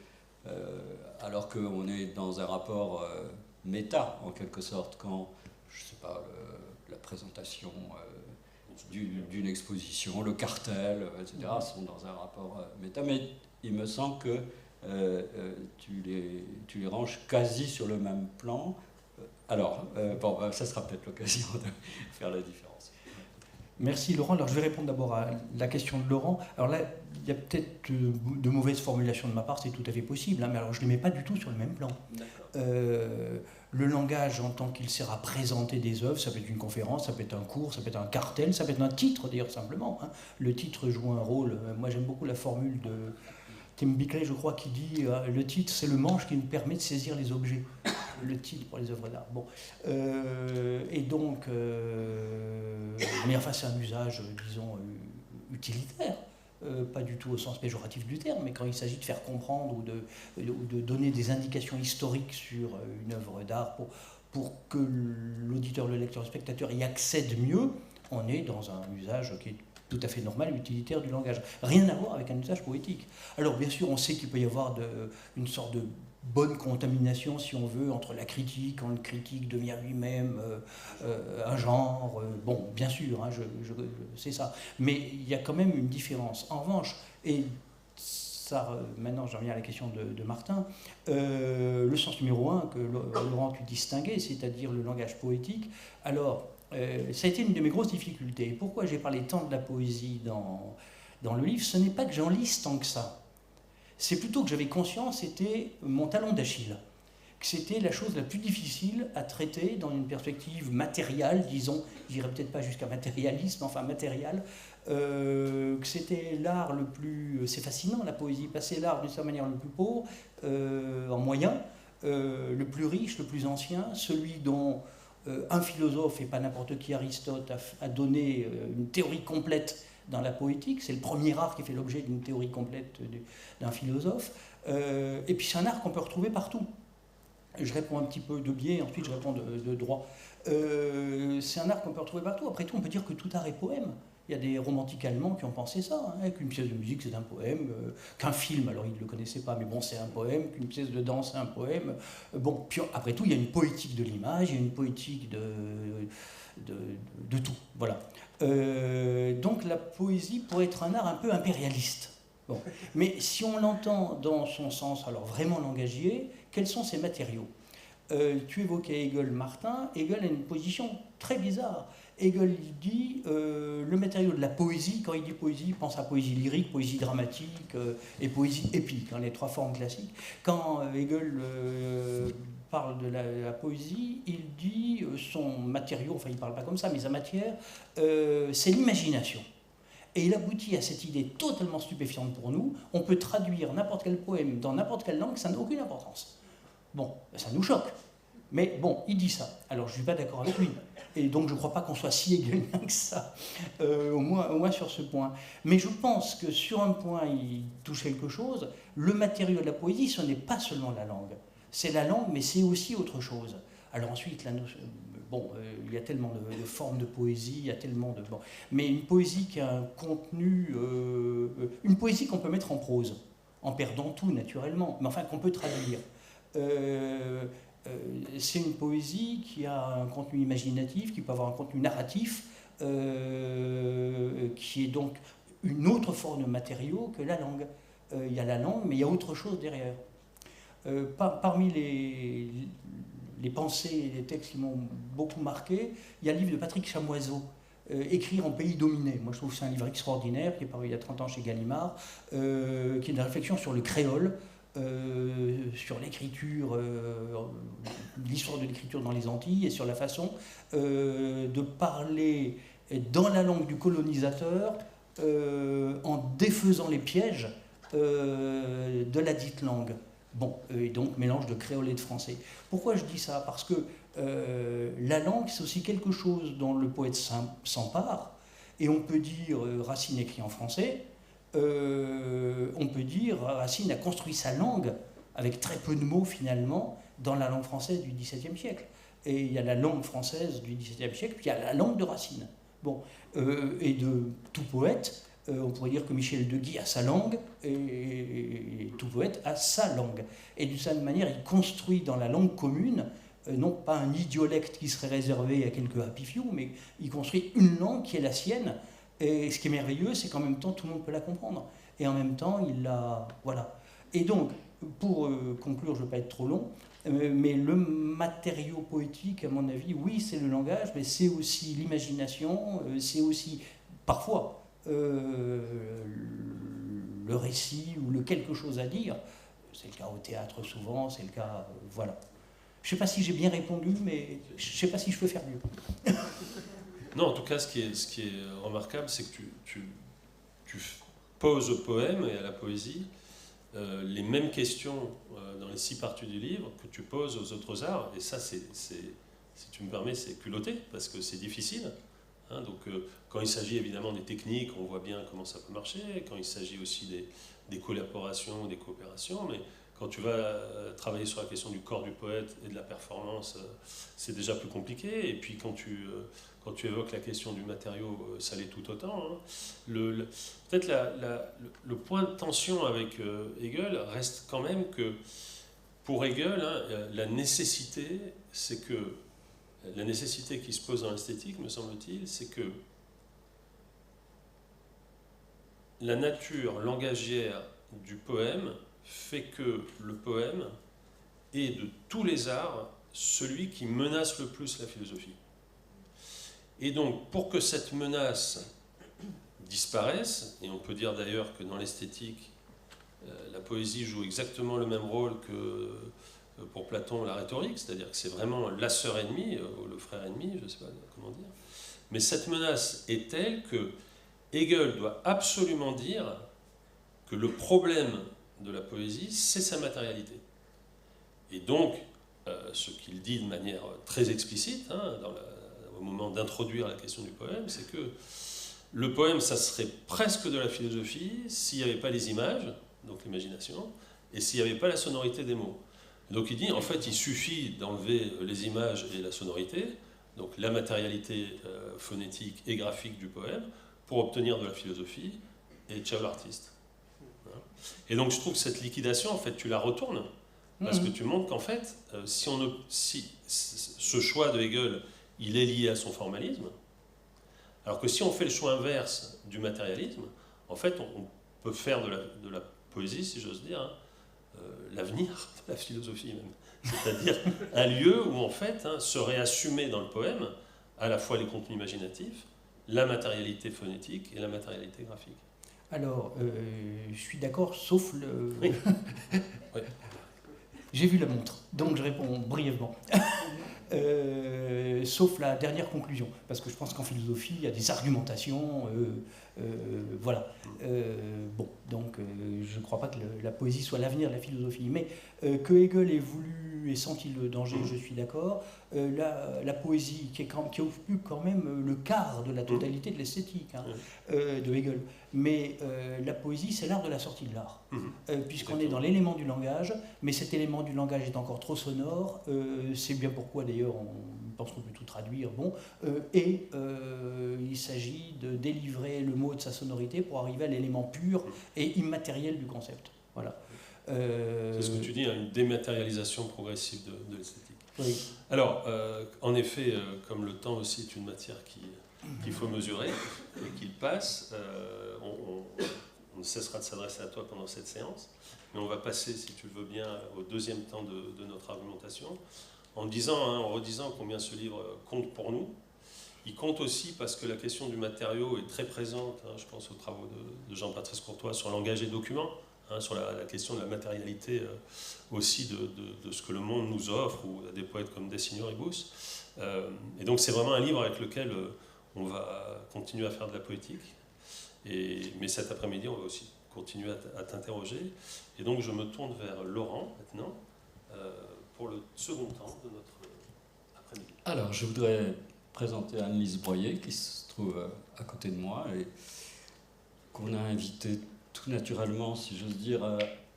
alors qu'on est dans un rapport méta, en quelque sorte, quand, je ne sais pas, la présentation d'une exposition, le cartel, etc., sont dans un rapport méta, mais il me semble que tu les ranges quasi sur le même plan. Alors, ça sera peut-être l'occasion de faire la différence. Merci Laurent. Alors je vais répondre d'abord à la question de Laurent. Alors là, il y a peut-être de mauvaises formulations de ma part, c'est tout à fait possible, hein, mais alors je ne les mets pas du tout sur le même plan. Le langage en tant qu'il sert à présenter des œuvres, ça peut être une conférence, ça peut être un cours, ça peut être un cartel, ça peut être un titre d'ailleurs simplement. Hein. Le titre joue un rôle. Moi j'aime beaucoup la formule de Tim Bickley, je crois, qui dit le titre c'est le manche qui nous permet de saisir les objets. Le titre pour les œuvres d'art. Bon. Et donc, mais enfin c'est un usage, disons, utilitaire. Pas du tout au sens péjoratif du terme, mais quand il s'agit de faire comprendre ou de donner des indications historiques sur une œuvre d'art pour que l'auditeur, le lecteur, le spectateur y accède mieux, on est dans un usage qui est tout à fait normal, utilitaire du langage. Rien à voir avec un usage poétique. Alors bien sûr, on sait qu'il peut y avoir une sorte de bonne contamination, si on veut, entre la critique, quand le critique devient lui-même un genre. Bon, bien sûr, hein, c'est ça. Mais il y a quand même une différence. En revanche, et ça, maintenant j'en reviens à la question de Martin, le sens numéro 1 que Laurent tu distinguais, c'est-à-dire le langage poétique, alors ça a été une de mes grosses difficultés. Et pourquoi j'ai parlé tant de la poésie dans le livre? Ce n'est pas que j'en lise tant que ça. C'est plutôt que j'avais conscience, c'était mon talon d'Achille, que c'était la chose la plus difficile à traiter dans une perspective matérielle, disons, je dirais peut-être pas jusqu'à matérialisme, enfin matériel, que c'était l'art le plus... C'est fascinant la poésie, passer l'art d'une certaine manière le plus pauvre, en moyen, le plus riche, le plus ancien, celui dont un philosophe, et pas n'importe qui, Aristote, a donné une théorie complète dans la poétique, c'est le premier art qui fait l'objet d'une théorie complète d'un philosophe, et puis c'est un art qu'on peut retrouver partout. Je réponds un petit peu de biais, ensuite je réponds de droit. C'est un art qu'on peut retrouver partout. Après tout, on peut dire que tout art est poème. Il y a des romantiques allemands qui ont pensé ça, hein, qu'une pièce de musique c'est un poème, qu'un film, alors ils ne le connaissaient pas, mais bon c'est un poème, qu'une pièce de danse c'est un poème. Bon, puis après tout, il y a une poétique de l'image, il y a une poétique de tout. Voilà. Donc la poésie pourrait être un art un peu impérialiste. Bon. Mais si on l'entend dans son sens, alors vraiment langagier, quels sont ses matériaux? Tu évoquais Hegel, Martin. Hegel a une position très bizarre. Hegel dit le matériau de la poésie, quand il dit poésie, il pense à poésie lyrique, poésie dramatique et poésie épique, hein, les trois formes classiques. Quand Hegel parle de la poésie, il dit son matériau, enfin il ne parle pas comme ça, mais sa matière, c'est l'imagination. Et il aboutit à cette idée totalement stupéfiante pour nous, on peut traduire n'importe quel poème dans n'importe quelle langue, ça n'a aucune importance. Bon, ça nous choque. Mais bon, il dit ça. Alors je ne suis pas d'accord avec lui. Et donc je ne crois pas qu'on soit si hegelien que ça, au moins sur ce point. Mais je pense que sur un point, il touche quelque chose. Le matériau de la poésie, ce n'est pas seulement la langue. C'est la langue, mais c'est aussi autre chose. Alors ensuite, il y a tellement de formes de poésie, il y a tellement de... Bon. Mais une poésie qui a un contenu... une poésie qu'on peut mettre en prose, en perdant tout naturellement, mais enfin qu'on peut traduire. C'est une poésie qui a un contenu imaginatif, qui peut avoir un contenu narratif, qui est donc une autre forme de matériau que la langue. Il y a la langue, mais il y a autre chose derrière. Parmi les pensées et les textes qui m'ont beaucoup marqué, il y a le livre de Patrick Chamoiseau, Écrire en pays dominé. Moi, je trouve que c'est un livre extraordinaire qui est paru il y a 30 ans chez Gallimard, qui est une réflexion sur le créole, sur l'écriture, l'histoire de l'écriture dans les Antilles et sur la façon de parler dans la langue du colonisateur en défaisant les pièges de la dite langue. Bon, et donc mélange de créole et de français. Pourquoi je dis ça? Parce que la langue, c'est aussi quelque chose dont le poète s'empare, et on peut dire Racine écrit en français, on peut dire Racine a construit sa langue avec très peu de mots finalement dans la langue française du XVIIe siècle. Et il y a la langue française du XVIIe siècle, puis il y a la langue de Racine. Bon, et de tout poète, on pourrait dire que Michel de Guy a sa langue, et tout poète a sa langue. Et d'une certaine manière, il construit dans la langue commune, non pas un idiolecte qui serait réservé à quelques happy few, mais il construit une langue qui est la sienne. Et ce qui est merveilleux, c'est qu'en même temps, tout le monde peut la comprendre. Et en même temps, il la... Voilà. Et donc, pour conclure, je ne veux pas être trop long, mais le matériau poétique, à mon avis, oui, c'est le langage, mais c'est aussi l'imagination, c'est aussi, parfois, le récit ou le quelque chose à dire. C'est le cas au théâtre souvent, c'est le cas... voilà. Je ne sais pas si j'ai bien répondu, mais je ne sais pas si je peux faire mieux. Non, en tout cas, ce qui est remarquable, c'est que tu poses au poème et à la poésie les mêmes questions dans les 6 parties du livre que tu poses aux autres arts. Et ça, si tu me permets, c'est culotté, parce que c'est difficile. Hein, donc, quand il s'agit évidemment des techniques, on voit bien comment ça peut marcher. Quand il s'agit aussi des collaborations, des coopérations, mais quand tu vas travailler sur la question du corps du poète et de la performance, c'est déjà plus compliqué. Et puis quand tu évoques la question du matériau, ça l'est tout autant. Hein. Peut-être le point de tension avec Hegel reste quand même que, pour Hegel, hein, la nécessité qui se pose dans l'esthétique, me semble-t-il, c'est que la nature langagière du poème fait que le poème est, de tous les arts, celui qui menace le plus la philosophie. Et donc, pour que cette menace disparaisse, et on peut dire d'ailleurs que dans l'esthétique, la poésie joue exactement le même rôle que pour Platon la rhétorique, c'est-à-dire que c'est vraiment la sœur ennemie, ou le frère ennemi, je ne sais pas comment dire. Mais cette menace est telle que Hegel doit absolument dire que le problème de la poésie, c'est sa matérialité. Et donc, ce qu'il dit de manière très explicite, hein, au moment d'introduire la question du poème, c'est que le poème, ça serait presque de la philosophie s'il n'y avait pas les images, donc l'imagination, et s'il n'y avait pas la sonorité des mots. Donc il dit, en fait, il suffit d'enlever les images et la sonorité, donc la matérialité phonétique et graphique du poème, pour obtenir de la philosophie, et ciao l'artiste. Et donc je trouve que cette liquidation, en fait, tu la retournes, parce que tu montres qu'en fait, si ce choix de Hegel, il est lié à son formalisme, alors que si on fait le choix inverse du matérialisme, en fait, on peut faire de la poésie, si j'ose dire, hein, l'avenir de la philosophie même. C'est-à-dire un lieu où, en fait, hein, serait assumé dans le poème à la fois les contenus imaginatifs, la matérialité phonétique et la matérialité graphique. Alors, je suis d'accord, sauf le... Oui. Oui. J'ai vu la montre, donc je réponds brièvement. Sauf la dernière conclusion, parce que je pense qu'en philosophie, il y a des argumentations, voilà. Bon, donc je ne crois pas que la poésie soit l'avenir de la philosophie, mais que Hegel ait voulu et senti le danger, je suis d'accord. La poésie, qui occupe quand même le quart de la totalité de l'esthétique, hein, de Hegel. Mais la poésie, c'est l'art de la sortie de l'art, puisqu'on est dans l'élément du langage, mais cet élément du langage est encore trop sonore, c'est bien pourquoi d'ailleurs on pense qu'on peut tout traduire, bon, et il s'agit de délivrer le mot de sa sonorité pour arriver à l'élément pur et immatériel du concept. Voilà. C'est ce que tu dis, hein, une dématérialisation progressive de l'esthétique. Oui. Alors, en effet, comme le temps aussi est une matière qu'il faut mesurer et qu'il passe, on ne cessera de s'adresser à toi pendant cette séance, mais on va passer, si tu le veux bien, au deuxième temps de notre argumentation, en redisant combien ce livre compte pour nous. Il compte aussi parce que la question du matériau est très présente, hein, je pense aux travaux de Jean-Patrice Courtois sur langage et documents, hein, sur la question de la matérialité aussi de ce que le monde nous offre, ou des poètes comme Dessignoribus. Et donc c'est vraiment un livre avec lequel on va continuer à faire de la poétique. Mais cet après-midi, on va aussi continuer à t'interroger. Et donc je me tourne vers Laurent maintenant pour le second temps de notre après-midi. Alors, je voudrais présenter Anne-Lise Broyer, qui se trouve à côté de moi, et qu'on a invité tout naturellement, si j'ose dire,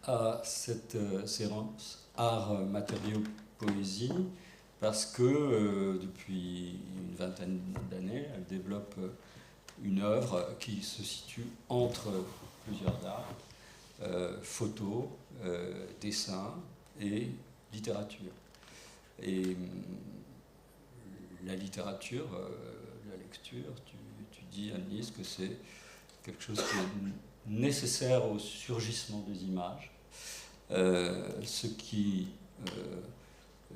à cette séance Art, Matériaux, Poésie, parce que depuis une vingtaine d'années, elle développe une œuvre qui se situe entre plusieurs arts, photo, dessin et littérature. Et la littérature, la lecture, tu dis, Anne-Lise, que c'est quelque chose qui est nécessaire au surgissement des images, ce qui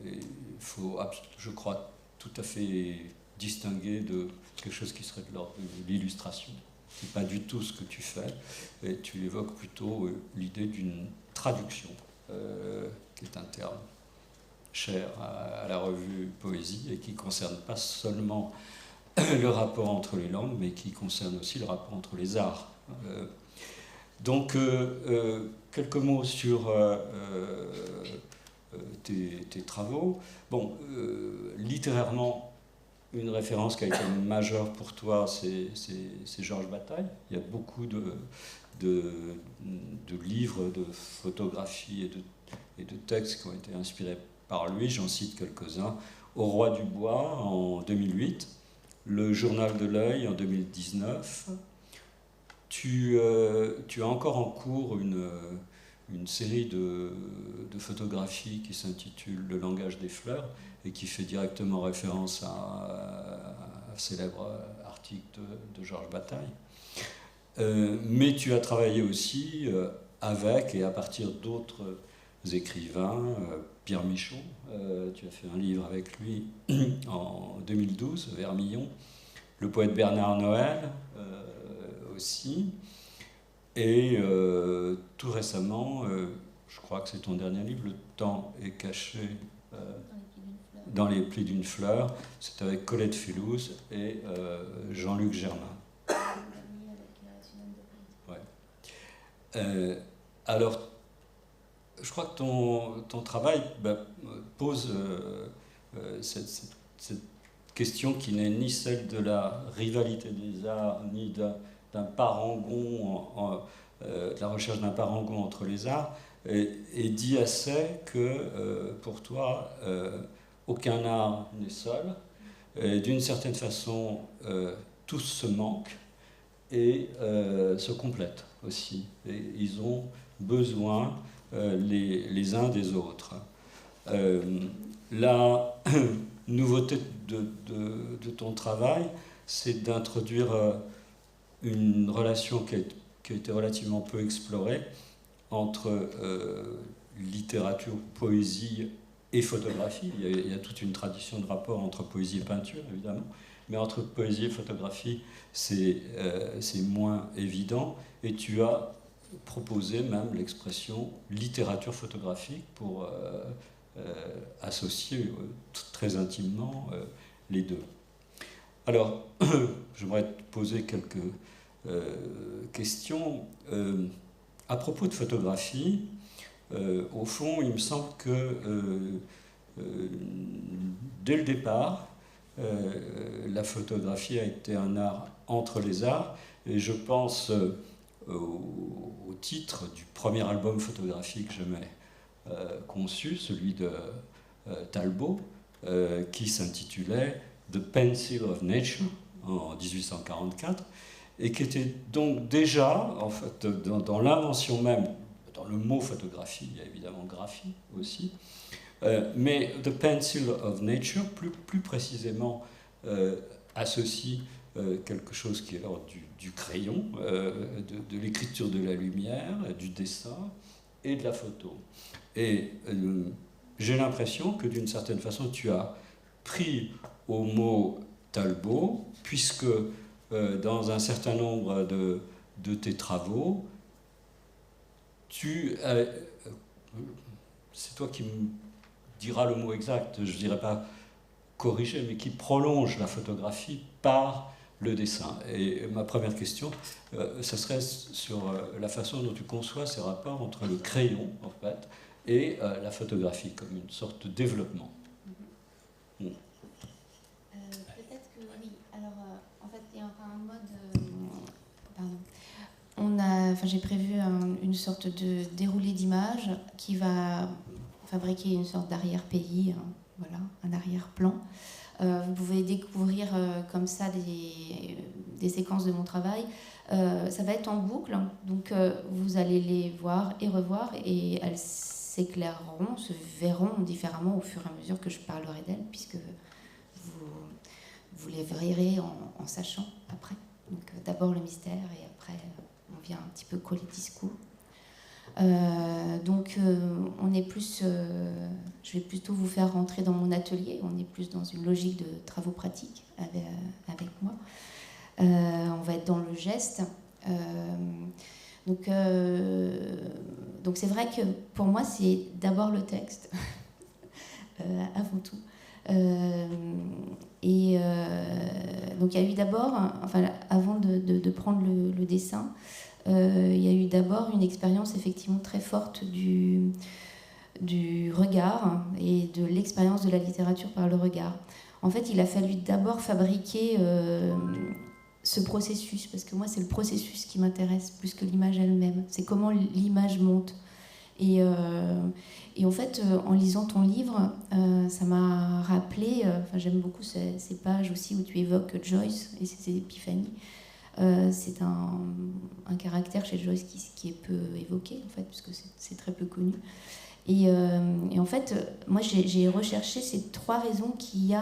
il faut, je crois, tout à fait distinguer de quelque chose qui serait de l'ordre de l'illustration. Ce n'est pas du tout ce que tu fais, et tu évoques plutôt l'idée d'une traduction, qui est un terme cher à la revue Poésie et qui ne concerne pas seulement le rapport entre les langues, mais qui concerne aussi le rapport entre les arts. Donc, quelques mots sur tes travaux. Bon, littérairement, une référence qui a été majeure pour toi, c'est Georges Bataille. Il y a beaucoup de livres, de photographies et de textes qui ont été inspirés par lui. J'en cite quelques-uns. Au Roi du Bois en 2008, le Journal de l'Œil en 2019. Tu as encore en cours une série de photographies qui s'intitule Le langage des fleurs et qui fait directement référence à un célèbre article de Georges Bataille. Mais tu as travaillé aussi avec et à partir d'autres écrivains, Pierre Michon, tu as fait un livre avec lui en 2012, Vermillon, le poète Bernard Noël aussi, et tout récemment, je crois que c'est ton dernier livre, Le temps est caché dans les plis d'une fleur, c'est avec Colette Filouz et Jean-Luc Germain. Ouais. Alors, je crois que ton travail pose cette question qui n'est ni celle de la rivalité des arts, ni d'un parangon, de la recherche d'un parangon entre les arts, et dit assez que pour toi, aucun art n'est seul. D'une certaine façon, tous se manquent et se complètent aussi. Et ils ont besoin les uns des autres. La nouveauté de ton travail, c'est d'introduire une relation qui a été relativement peu explorée entre littérature, poésie et photographie. Il y a toute une tradition de rapport entre poésie et peinture, évidemment, mais entre poésie et photographie, c'est moins évident. Et tu as proposé même l'expression littérature photographique pour associer très intimement les deux. Alors, j'aimerais te poser quelques questions. À propos de photographie, au fond, il me semble que dès le départ, la photographie a été un art entre les arts, et je pense au titre du premier album photographique jamais conçu, celui de Talbot, qui s'intitulait The Pencil of Nature en 1844, et qui était donc déjà, en fait, dans l'invention même, dans le mot photographie, il y a évidemment graphie aussi. Mais The Pencil of Nature, plus précisément, associe quelque chose qui est l'ordre du crayon, de l'écriture de la lumière, du dessin et de la photo. Et j'ai l'impression que d'une certaine façon, tu as pris au mot Talbot, puisque dans un certain nombre de tes travaux, c'est toi qui me diras le mot exact, je ne dirais pas corriger, mais qui prolonge la photographie par le dessin. Et ma première question, ça serait sur la façon dont tu conçois ces rapports entre le crayon, en fait, et la photographie, comme une sorte de développement. Peut-être que oui. Alors, en fait, il y a un mode... j'ai prévu une sorte de déroulé d'images qui va fabriquer une sorte d'arrière-pays, voilà, un arrière-plan. Vous pouvez découvrir comme ça des séquences de mon travail. Ça va être en boucle, donc vous allez les voir et revoir et elles s'éclaireront, se verront différemment au fur et à mesure que je parlerai d'elles, puisque vous les verrez en sachant après. Donc d'abord le mystère et après on vient un petit peu coller le discours. On est plus, je vais plutôt vous faire rentrer dans mon atelier, on est plus dans une logique de travaux pratiques avec moi. On va être dans le geste. Donc c'est vrai que pour moi c'est d'abord le texte, avant tout. Donc il y a eu d'abord, avant de prendre le dessin, il y a eu d'abord une expérience effectivement très forte du regard et de l'expérience de la littérature par le regard. En fait, il a fallu d'abord fabriquer ce processus, parce que moi, c'est le processus qui m'intéresse plus que l'image elle-même. C'est comment l'image monte. Et en fait, en lisant ton livre, ça m'a rappelé, j'aime beaucoup ces pages aussi où tu évoques Joyce et ses épiphanies. C'est un caractère chez Joyce qui est peu évoqué, en fait, puisque c'est très peu connu. Et en fait, moi, j'ai recherché ces trois raisons qui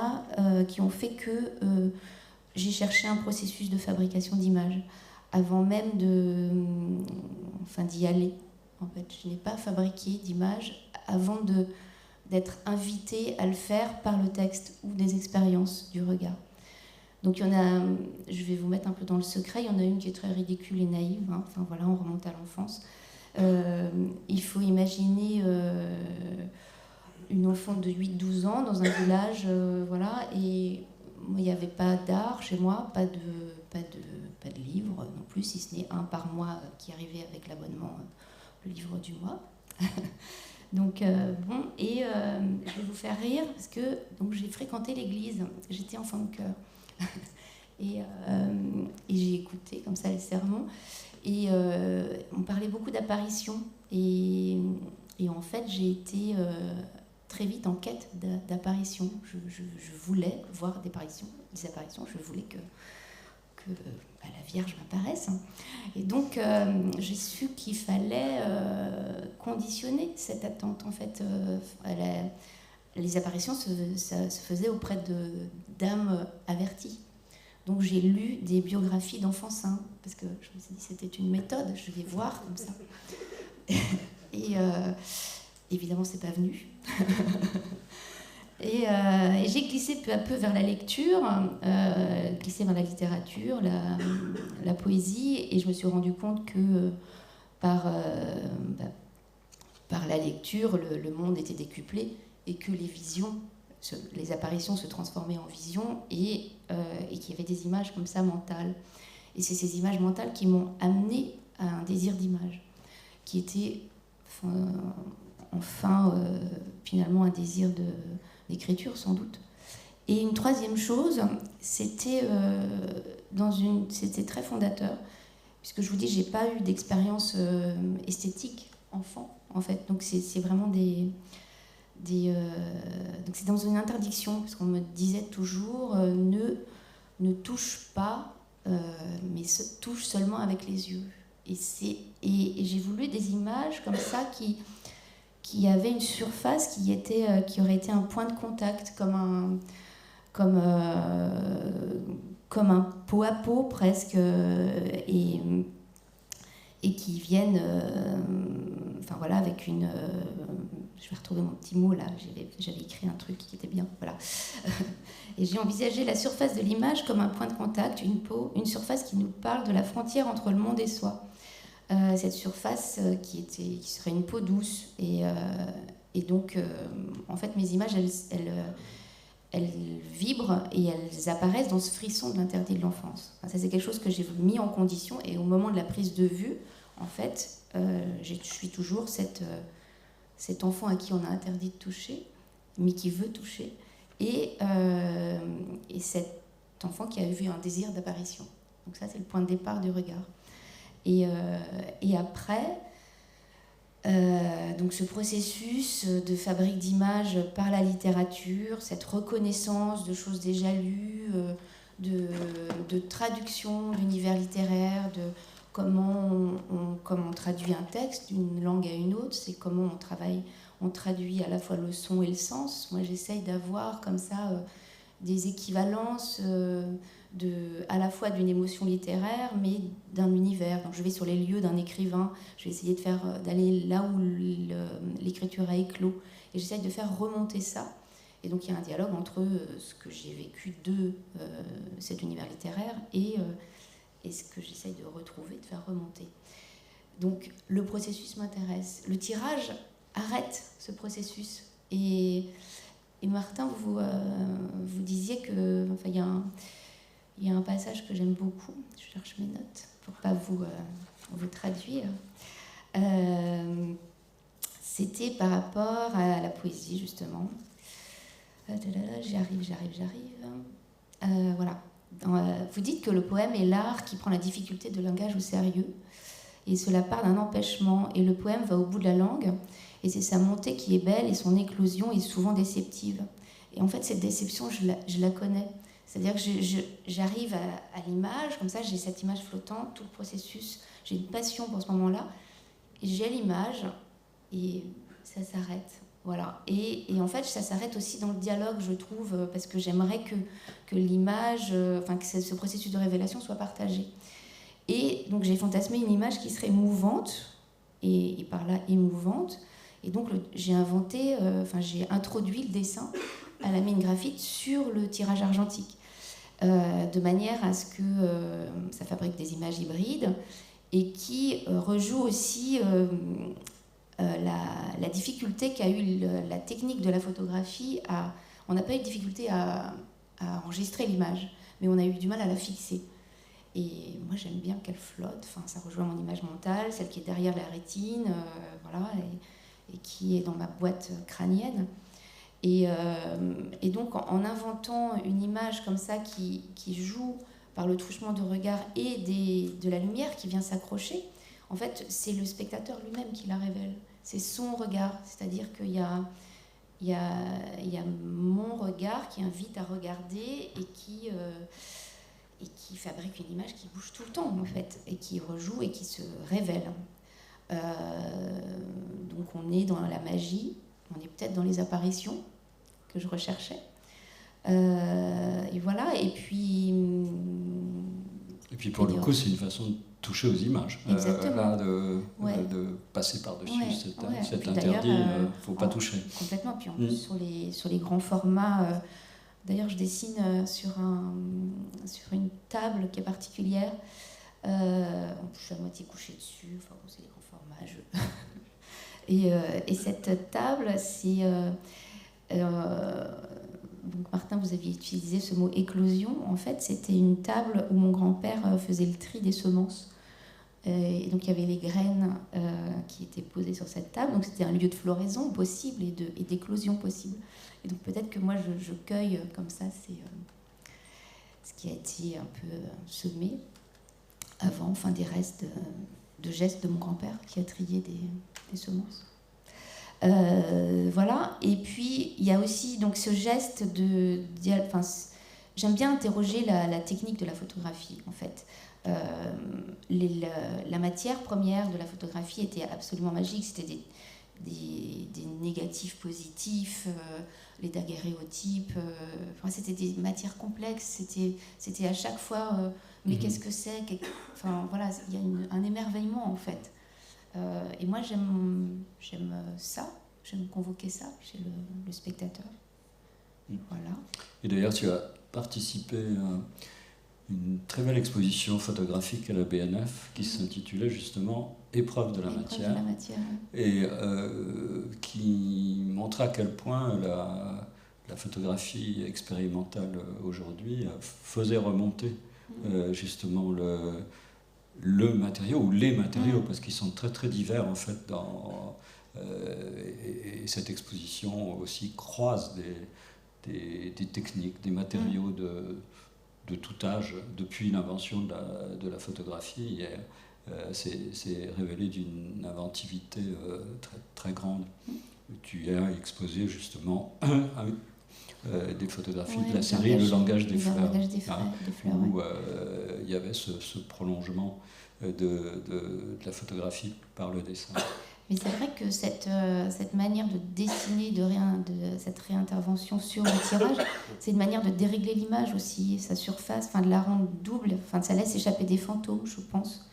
ont fait que j'ai cherché un processus de fabrication d'images avant même d'y aller. En fait, je n'ai pas fabriqué d'images avant d'être invitée à le faire par le texte ou des expériences du regard. Donc il y en a, je vais vous mettre un peu dans le secret, il y en a une qui est très ridicule et naïve, hein. Enfin voilà, on remonte à l'enfance. Il faut imaginer une enfant de 8-12 ans dans un village, voilà, et il n'y avait pas d'art chez moi, pas de livre non plus, si ce n'est un par mois qui arrivait avec l'abonnement, le livre du mois. Donc je vais vous faire rire parce que donc j'ai fréquenté l'église, j'étais enfant de chœur. Et j'ai écouté comme ça les sermons et on parlait beaucoup d'apparitions et en fait j'ai été très vite en quête d'apparitions. Je voulais voir des apparitions, je voulais que la Vierge m'apparaisse, et donc j'ai su qu'il fallait conditionner cette attente. En fait, les apparitions ça se faisait auprès d'âmes averties. Donc j'ai lu des biographies d'enfants saints, parce que je me suis dit c'était une méthode, je vais voir comme ça. Et évidemment c'est pas venu. Et j'ai glissé peu à peu vers la lecture, glissé vers la littérature, la poésie, et je me suis rendu compte que par la lecture, le monde était décuplé et que les apparitions se transformaient en visions et qu'il y avait des images comme ça mentales. Et c'est ces images mentales qui m'ont amené à un désir d'image, qui était finalement un désir d'écriture sans doute. Et une troisième chose, c'était très fondateur, puisque je vous dis, j'ai pas eu d'expérience esthétique enfant, en fait. Donc c'est vraiment donc c'est dans une interdiction, parce qu'on me disait toujours ne touche pas, mais touche seulement avec les yeux. Et j'ai voulu des images comme ça qui avaient une surface qui aurait été un point de contact, comme un pot à pot presque, et qui viennent, avec une... je vais retrouver mon petit mot là, j'avais écrit un truc qui était bien, voilà. Et j'ai envisagé la surface de l'image comme un point de contact, une surface qui nous parle de la frontière entre le monde et soi. Cette surface qui serait une peau douce. Et donc, en fait, mes images, elles vibrent et elles apparaissent dans ce frisson de l'interdit de l'enfance. Enfin, ça, c'est quelque chose que j'ai mis en condition. Et au moment de la prise de vue, en fait, je suis toujours cet enfant à qui on a interdit de toucher, mais qui veut toucher. Et cet enfant qui a eu un désir d'apparition. Donc ça, c'est le point de départ du regard. Et après, donc ce processus de fabrique d'images par la littérature, cette reconnaissance de choses déjà lues, de traduction d'univers littéraire, de comment on traduit un texte d'une langue à une autre, c'est comment on traduit à la fois le son et le sens. Moi, j'essaye d'avoir comme ça des équivalences à la fois d'une émotion littéraire, mais d'un univers. Donc, je vais sur les lieux d'un écrivain, je vais essayer d'aller là où l'écriture a éclos, et j'essaye de faire remonter ça. Et donc, il y a un dialogue entre ce que j'ai vécu de cet univers littéraire et ce que j'essaye de retrouver, de faire remonter. Donc, le processus m'intéresse. Le tirage arrête ce processus. Et Martin, vous disiez que, il y a un passage que j'aime beaucoup. Je cherche mes notes pour pas vous traduire. C'était par rapport à la poésie, justement. J'arrive. Voilà. Vous dites que le poème est l'art qui prend la difficulté de langage au sérieux, et cela part d'un empêchement, et le poème va au bout de la langue, et c'est sa montée qui est belle, et son éclosion est souvent déceptive. Et en fait, cette déception, je la connais. C'est-à-dire que j'arrive à l'image, comme ça, j'ai cette image flottante, tout le processus, j'ai une passion pour ce moment-là, et j'ai l'image, et ça s'arrête. Voilà. Et en fait, ça s'arrête aussi dans le dialogue, je trouve, parce que j'aimerais que l'image, que ce processus de révélation soit partagé. Et donc, j'ai fantasmé une image qui serait mouvante, et par là émouvante. Et donc, j'ai introduit le dessin à la mine graphite sur le tirage argentique, de manière à ce que ça fabrique des images hybrides et qui rejoue aussi la difficulté qu'a eu la technique de la photographie. On n'a pas eu de difficulté à enregistrer l'image, mais on a eu du mal à la fixer. Et moi, j'aime bien qu'elle flotte. Enfin, ça rejoint mon image mentale, celle qui est derrière la rétine, voilà, et qui est dans ma boîte crânienne. Et donc, en inventant une image comme ça qui joue par le truchement de regard et de la lumière qui vient s'accrocher, en fait, c'est le spectateur lui-même qui la révèle. C'est son regard, c'est-à-dire qu'il y a mon regard qui invite à regarder et qui fabrique une image qui bouge tout le temps, en fait, et qui rejoue et qui se révèle. Donc on est dans la magie, on est peut-être dans les apparitions que je recherchais. Et voilà, et puis pour le coup, c'est une façon de toucher aux images. Exactement. De passer par-dessus cet interdit, il ne faut pas toucher. Complètement, puis en plus sur les grands formats... D'ailleurs, je dessine sur une table qui est particulière. Je suis à moitié couchée dessus. Enfin, c'est des grands formats. Et cette table, c'est... donc, Martin, vous aviez utilisé ce mot éclosion. En fait, c'était une table où mon grand-père faisait le tri des semences. Et donc, il y avait les graines qui étaient posées sur cette table. Donc, c'était un lieu de floraison possible et d'éclosion possible. Et donc peut-être que moi je cueille comme ça, c'est ce qui a été un peu semé avant, des restes de gestes de mon grand-père qui a trié des semences. Voilà, et puis il y a aussi donc ce geste j'aime bien interroger la technique de la photographie en fait. la matière première de la photographie était absolument magique. C'était des négatifs positifs, les daguerréotypes. Enfin, c'était des matières complexes. C'était à chaque fois, mais qu'est-ce que c'est? Enfin, voilà, il y a un émerveillement en fait. Et moi, j'aime ça. J'aime convoquer ça chez le spectateur. Voilà. Et d'ailleurs, tu as participé à une très belle exposition photographique à la BNF qui s'intitulait justement Épreuve de la matière, et qui montrait à quel point la photographie expérimentale aujourd'hui faisait remonter justement le matériau ou les matériaux, parce qu'ils sont très très divers en fait et cette exposition aussi croise des techniques, des matériaux de tout âge. Depuis l'invention de la photographie, c'est révélé d'une inventivité très, très grande. Tu as exposé justement des photographies de la série Le langage des fleurs, où il y avait ce prolongement de la photographie par le dessin. Mais c'est vrai que cette manière de dessiner, de cette réintervention sur le tirage, c'est une manière de dérégler l'image aussi, sa surface, de la rendre double, ça laisse échapper des fantômes, je pense.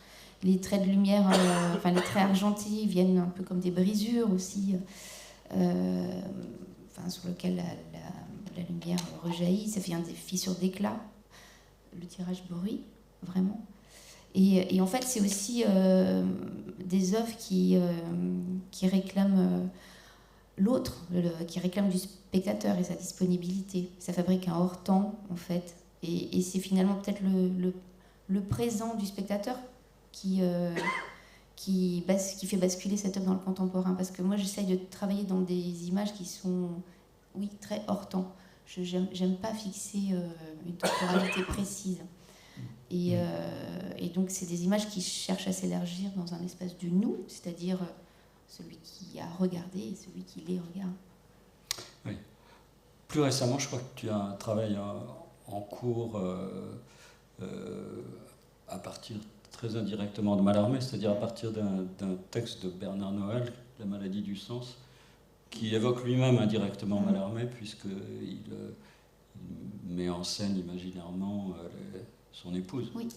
Les traits de lumière, les traits argentés viennent un peu comme des brisures aussi, sur lesquelles la lumière rejaillit, ça fait des fissures d'éclat. Le tirage bruit, vraiment. Et en fait, c'est aussi des œuvres qui réclament l'autre, qui réclament du spectateur et sa disponibilité. Ça fabrique un hors-temps, en fait. Et c'est finalement peut-être le présent du spectateur qui fait basculer cette œuvre dans le contemporain. Parce que moi, j'essaye de travailler dans des images qui sont, oui, très hors-temps. J'aime pas fixer une temporalité précise. Et donc, c'est des images qui cherchent à s'élargir dans un espace du nous, c'est-à-dire celui qui a regardé et celui qui les regarde. Oui. Plus récemment, je crois que tu as un travail en cours à partir très indirectement de Mallarmé, c'est-à-dire à partir d'un texte de Bernard Noël, La maladie du sens, qui évoque lui-même indirectement Mallarmé, puisqu'il met en scène imaginairement son épouse. Oui.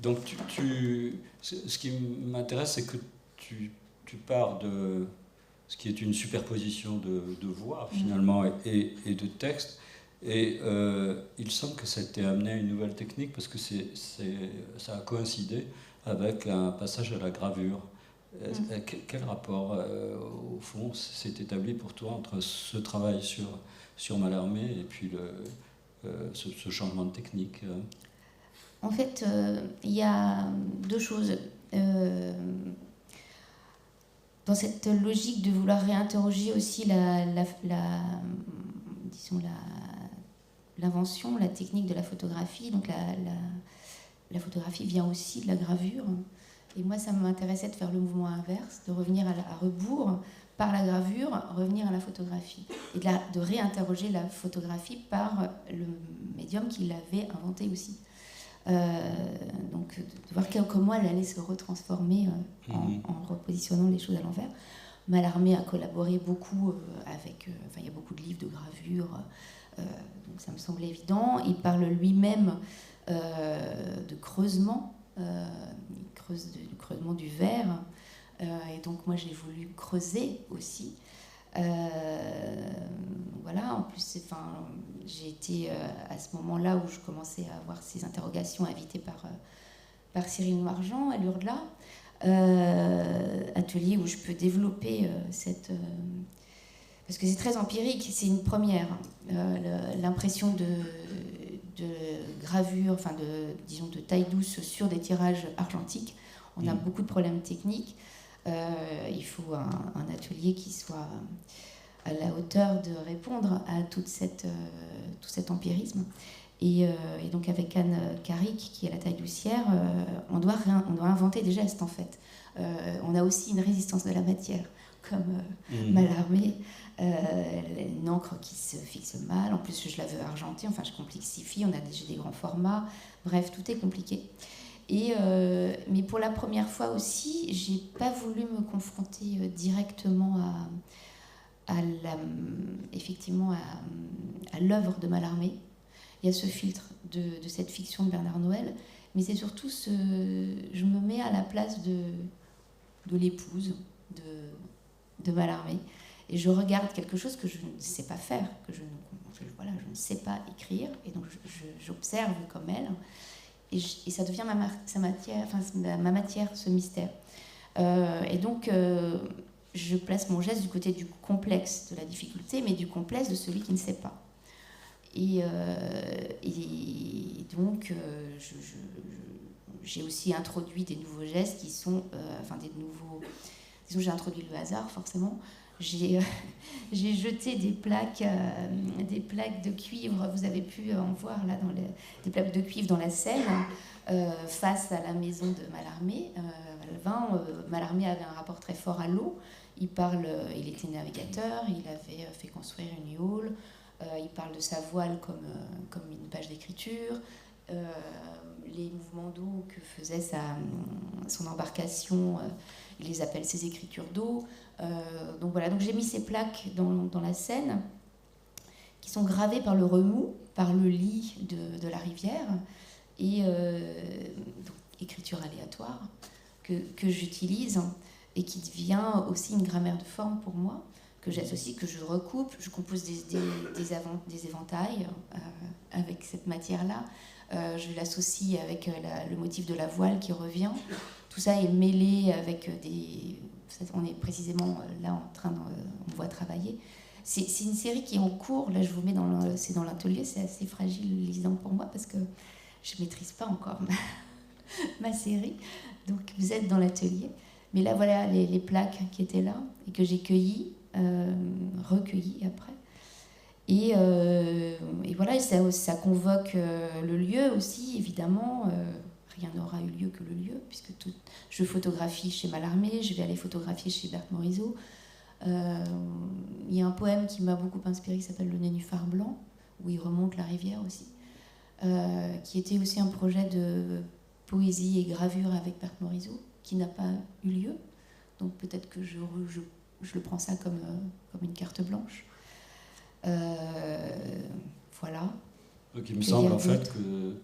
Donc, ce qui m'intéresse, c'est que tu pars de ce qui est une superposition de voix, finalement, et de texte. Et il semble que ça t'ait amené à une nouvelle technique, parce que ça a coïncidé avec un passage à la gravure. Quel rapport, au fond, s'est établi pour toi entre ce travail sur Mallarmé et puis ce changement de technique? En fait, il y a deux choses. Dans cette logique de vouloir réinterroger aussi l'invention, la technique de la photographie, donc la photographie vient aussi de la gravure. Et moi, ça m'intéressait de faire le mouvement inverse, de revenir à rebours, par la gravure, revenir à la photographie. Et de réinterroger la photographie par le médium qui l'avait inventé aussi. Donc, de voir comment elle allait se retransformer en repositionnant les choses à l'envers. Mallarmé a collaboré beaucoup avec... il y a beaucoup de livres de gravure, donc ça me semblait évident. Il parle lui-même de creusement, du creusement du verre. Et donc moi j'ai voulu creuser aussi. Voilà, en plus j'ai été à ce moment-là où je commençais à avoir ces interrogations invitées par Cyril Noirejean à l'Urla, atelier où je peux développer parce que c'est très empirique, c'est une première, l'impression de gravure, de taille douce sur des tirages argentiques. On a beaucoup de problèmes techniques. Il faut un atelier qui soit à la hauteur de répondre à tout cet empirisme. Et donc avec Anne Carrick, qui est la taille doucière, on doit inventer des gestes en fait. On a aussi une résistance de la matière, comme Mallarmé, une encre qui se fixe mal. En plus, je la veux argentée, je complexifie, j'ai des grands formats. Bref, tout est compliqué. Mais pour la première fois aussi, j'ai pas voulu me confronter directement effectivement à l'œuvre de Mallarmé. Il y a ce filtre de cette fiction de Bernard Noël, mais c'est surtout je me mets à la place de l'épouse de Mallarmé, et je regarde quelque chose que je ne sais pas faire, que je ne sais pas écrire, et donc j'observe comme elle, et ça devient ma matière, ce mystère. Et donc, je place mon geste du côté du complexe de la difficulté, mais du complexe de celui qui ne sait pas. Et donc, j'ai aussi introduit des nouveaux gestes qui sont, disons, j'ai introduit le hasard, forcément. J'ai jeté des plaques de cuivre, vous avez pu en voir là, des plaques de cuivre dans la Seine, face à la maison de Mallarmé. Mallarmé avait un rapport très fort à l'eau. Il était navigateur, il avait fait construire une yole, il parle de sa voile comme une page d'écriture. Les mouvements d'eau que faisait son embarcation, il les appelle ses écritures d'eau. Donc voilà, donc j'ai mis ces plaques dans la Seine qui sont gravées par le remous, par le lit de la rivière, et donc, écriture aléatoire que j'utilise et qui devient aussi une grammaire de forme pour moi, que j'associe, que je recoupe, je compose des éventails avec cette matière-là. Je l'associe avec le motif de la voile qui revient. Tout ça est mêlé avec on est précisément là en train on voit travailler. C'est une série qui est en cours. Là, je vous mets c'est dans l'atelier. C'est assez fragilisant pour moi parce que je ne maîtrise pas encore ma série. Donc, vous êtes dans l'atelier. Mais là, voilà les plaques qui étaient là et que j'ai recueillies après. Et voilà, ça convoque le lieu aussi, évidemment. Rien n'aura eu lieu que le lieu, puisque je photographie chez Mallarmé, je vais aller photographier chez Berthe Morisot. Il y a un poème qui m'a beaucoup inspiré qui s'appelle Le Nénuphar blanc, où il remonte la rivière aussi, qui était aussi un projet de poésie et gravure avec Berthe Morisot, qui n'a pas eu lieu. Donc peut-être que je le prends ça comme une carte blanche. Voilà. Donc il me semble en fait que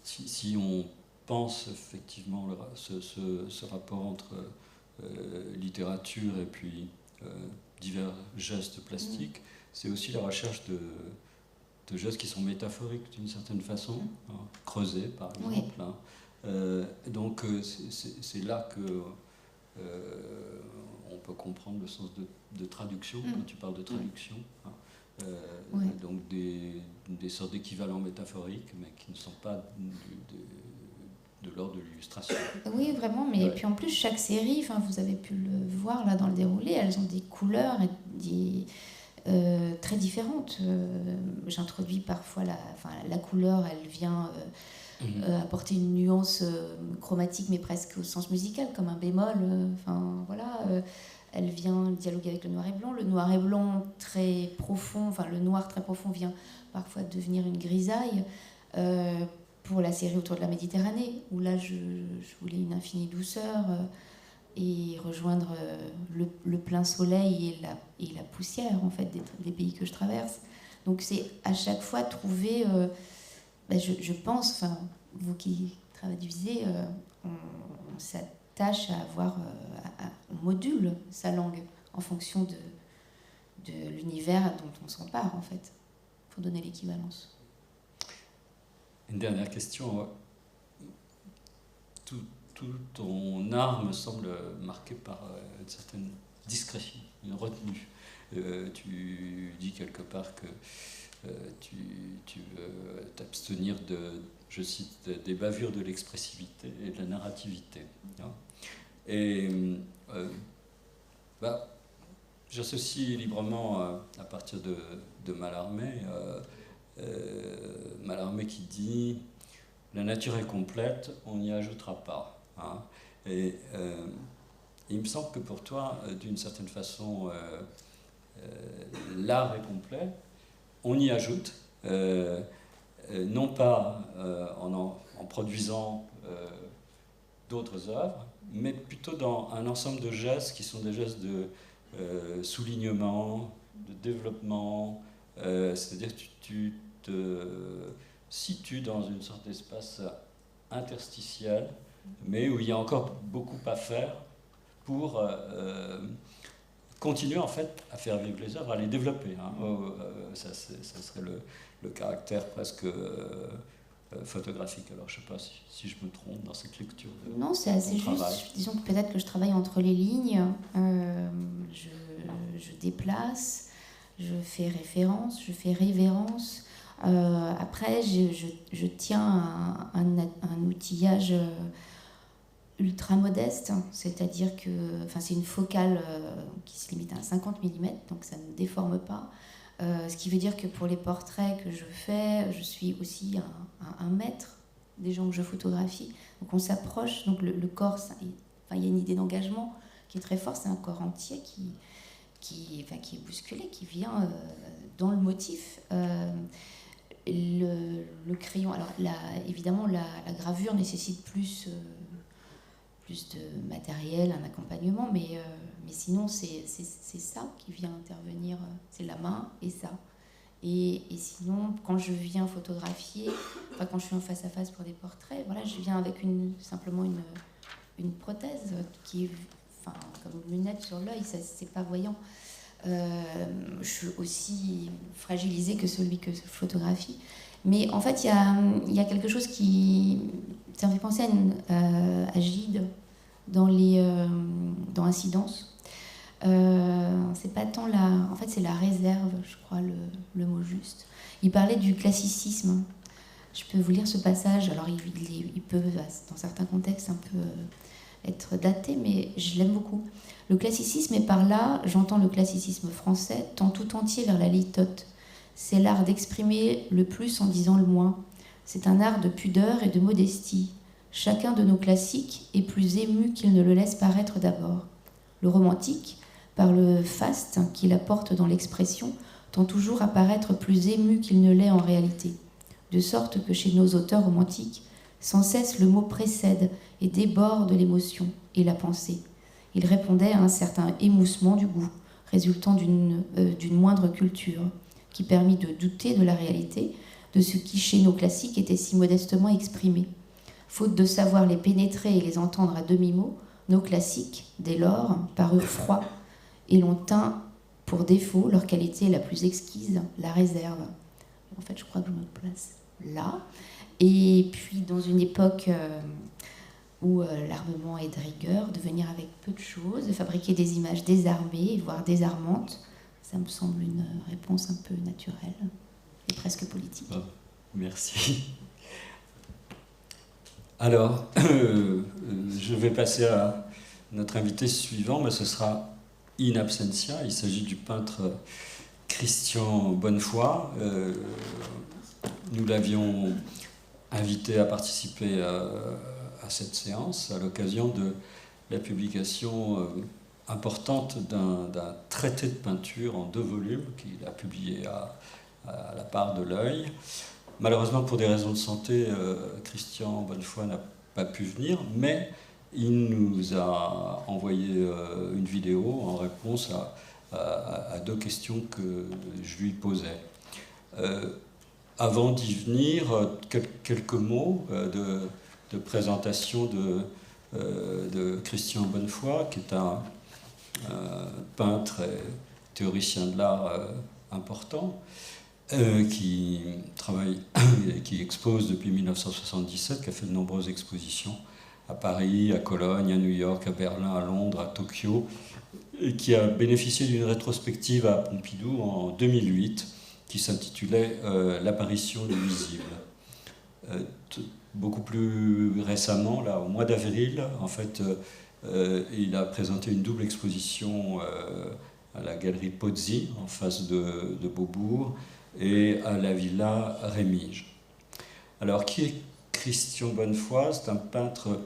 si on pense effectivement ce rapport entre littérature et puis divers gestes plastiques, c'est aussi la recherche de gestes qui sont métaphoriques d'une certaine façon, creusés par exemple. Oui. Donc c'est là que on peut comprendre le sens de traduction, quand tu parles de traduction. Oui. Donc des sortes d'équivalents métaphoriques, mais qui ne sont pas de l'ordre de l'illustration. Oui, vraiment, mais puis en plus, chaque série, vous avez pu le voir là dans le déroulé, elles ont des couleurs très différentes. J'introduis parfois la couleur, elle vient apporter une nuance chromatique, mais presque au sens musical, comme un bémol. Voilà. Elle vient dialoguer avec le noir et blanc. Le noir et blanc très profond, le noir très profond vient parfois devenir une grisaille. Pour la série autour de la Méditerranée, où là je voulais une infinie douceur et rejoindre le plein soleil et la poussière en fait des pays que je traverse. Donc c'est à chaque fois trouver, je pense, vous qui traduisez, on s'attache à avoir, on module sa langue en fonction de l'univers dont on s'empare en fait, pour donner l'équivalence. Une dernière question. Tout ton art me semble marqué par une certaine discrétion, une retenue. Tu dis quelque part que tu veux t'abstenir je cite, des bavures de l'expressivité et de la narrativité. Et j'associe librement à partir de Mallarmé. Mallarmé qui dit « La nature est complète, on n'y ajoutera pas ». Et il me semble que pour toi, d'une certaine façon, l'art est complet, on y ajoute, non pas en produisant d'autres œuvres, mais plutôt dans un ensemble de gestes qui sont des gestes de soulignement, de développement, c'est-à-dire que tu te situes dans une sorte d'espace interstitiel, mais où il y a encore beaucoup à faire pour continuer en fait à faire vivre les œuvres, à les développer. Hein. Ça serait le caractère presque photographique. Alors je ne sais pas si je me trompe dans cette lecture. Non, c'est assez juste. Disons que peut-être que je travaille entre les lignes, je déplace, je fais référence, je fais révérence. Après, je tiens un outillage ultra modeste, c'est-à-dire que c'est une focale qui se limite à 50 mm, donc ça ne déforme pas. Ce qui veut dire que pour les portraits que je fais, je suis aussi un maître des gens que je photographie. Donc on s'approche, donc le corps, il y a une idée d'engagement qui est très forte, c'est un corps entier qui est bousculé, qui vient dans le motif. Le crayon, alors évidemment la gravure nécessite plus de matériel, un accompagnement, mais sinon c'est ça qui vient intervenir, c'est la main et ça. Et sinon, quand je viens photographier, quand je suis en face à face pour des portraits, voilà, je viens avec simplement une prothèse qui est comme une lunette sur l'œil, c'est pas voyant. Je suis aussi fragilisée que celui que je photographie. Mais en fait, il y a quelque chose ça me fait penser à Gide dans Incidence. C'est pas tant en fait, c'est la réserve, je crois, le mot juste. Il parlait du classicisme. Je peux vous lire ce passage. Alors, il peut, dans certains contextes, un peu être daté, mais je l'aime beaucoup. Le classicisme est par là, j'entends le classicisme français, tend tout entier vers la litote. C'est l'art d'exprimer le plus en disant le moins. C'est un art de pudeur et de modestie. Chacun de nos classiques est plus ému qu'il ne le laisse paraître d'abord. Le romantique, par le faste qu'il apporte dans l'expression, tend toujours à paraître plus ému qu'il ne l'est en réalité. De sorte que chez nos auteurs romantiques, sans cesse le mot précède et déborde l'émotion et la pensée. Il répondait à un certain émoussement du goût, résultant d'une moindre culture, qui permit de douter de la réalité, de ce qui chez nos classiques était si modestement exprimé. Faute de savoir les pénétrer et les entendre à demi-mot, nos classiques, dès lors, parurent froids, et l'on tint pour défaut leur qualité la plus exquise, la réserve. En fait, je crois que je me place là. Et puis, dans une époque où l'armement est de rigueur, de venir avec peu de choses, de fabriquer des images désarmées, voire désarmantes, ça me semble une réponse un peu naturelle et presque politique. Bon, merci. Alors, je vais passer à notre invité suivant, mais ce sera in absentia. Il s'agit du peintre Christian Bonnefoy. Nous l'avions invité à participer à cette séance à l'occasion de la publication importante d'un traité de peinture en 2 volumes qu'il a publié à la part de l'Œil. Malheureusement, pour des raisons de santé, Christian Bonnefoy n'a pas pu venir, mais il nous a envoyé une vidéo en réponse à 2 questions que je lui posais. Avant d'y venir, quelques mots de présentation de Christian Bonnefoy, qui est un peintre et théoricien de l'art important, qui travaille, qui expose depuis 1977, qui a fait de nombreuses expositions à Paris, à Cologne, à New York, à Berlin, à Londres, à Tokyo, et qui a bénéficié d'une rétrospective à Pompidou en 2008, qui s'intitulait L'apparition du visible. Beaucoup plus récemment, là, au mois d'avril, en fait, il a présenté une double exposition à la galerie Pozzi, en face de Beaubourg, et à la Villa Rémige. Alors, qui est Christian Bonnefoy? C'est un peintre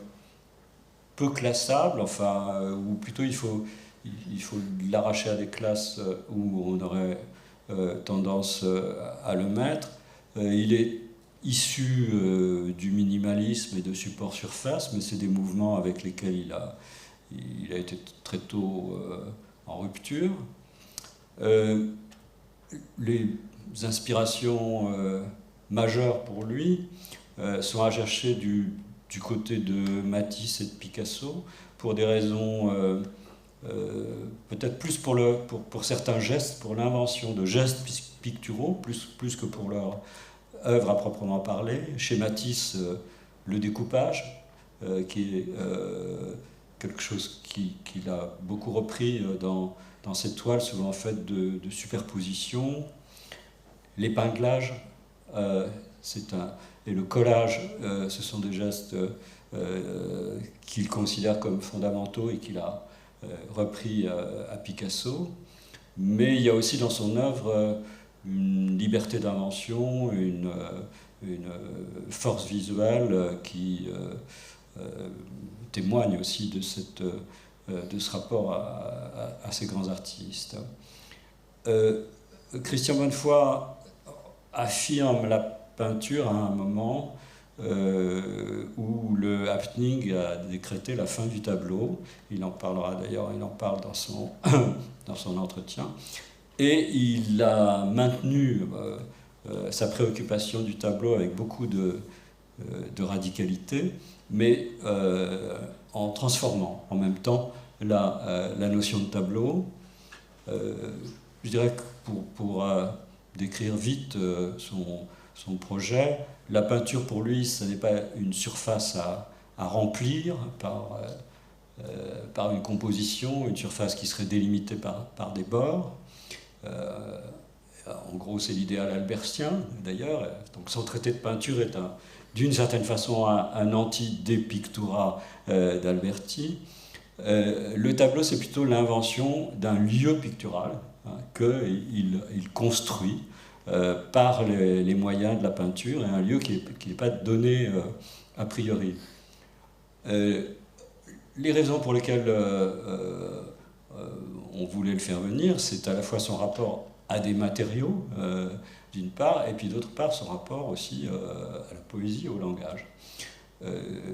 peu classable, enfin, ou plutôt il faut l'arracher à des classes où on aurait tendance à le mettre. Il est issus du minimalisme et de support surface, mais c'est des mouvements avec lesquels il a été très tôt en rupture. Les inspirations majeures pour lui sont à chercher du côté de Matisse et de Picasso, pour des raisons peut-être plus pour certains gestes, pour l'invention de gestes picturaux, plus que pour leur œuvre à proprement parler. Chez Matisse, le découpage, qui est quelque chose qu'il a beaucoup repris dans ses toiles, souvent faites de superposition. L'épinglage, et le collage, ce sont des gestes qu'il considère comme fondamentaux et qu'il a repris à Picasso. Mais il y a aussi dans son œuvre une liberté d'invention, une force visuelle qui témoigne aussi de ce rapport à ces grands artistes. Christian Bonnefoy affirme la peinture à un moment où le happening a décrété la fin du tableau. Il en parlera d'ailleurs, il en parle dans son entretien. Et il a maintenu sa préoccupation du tableau avec beaucoup de radicalité, mais en transformant en même temps la notion de tableau. Je dirais que pour décrire vite son projet, la peinture pour lui, ce n'est pas une surface à remplir par une composition, une surface qui serait délimitée par des bords. En gros, c'est l'idéal albertien, d'ailleurs. Donc son traité de peinture est d'une certaine façon un anti-de pictura d'Alberti. Le tableau, c'est plutôt l'invention d'un lieu pictural qu'il construit par les moyens de la peinture, et un lieu qui n'est pas donné a priori. Les raisons pour lesquelles on voulait le faire venir, c'est à la fois son rapport à des matériaux, d'une part, et puis d'autre part son rapport aussi à la poésie, au langage.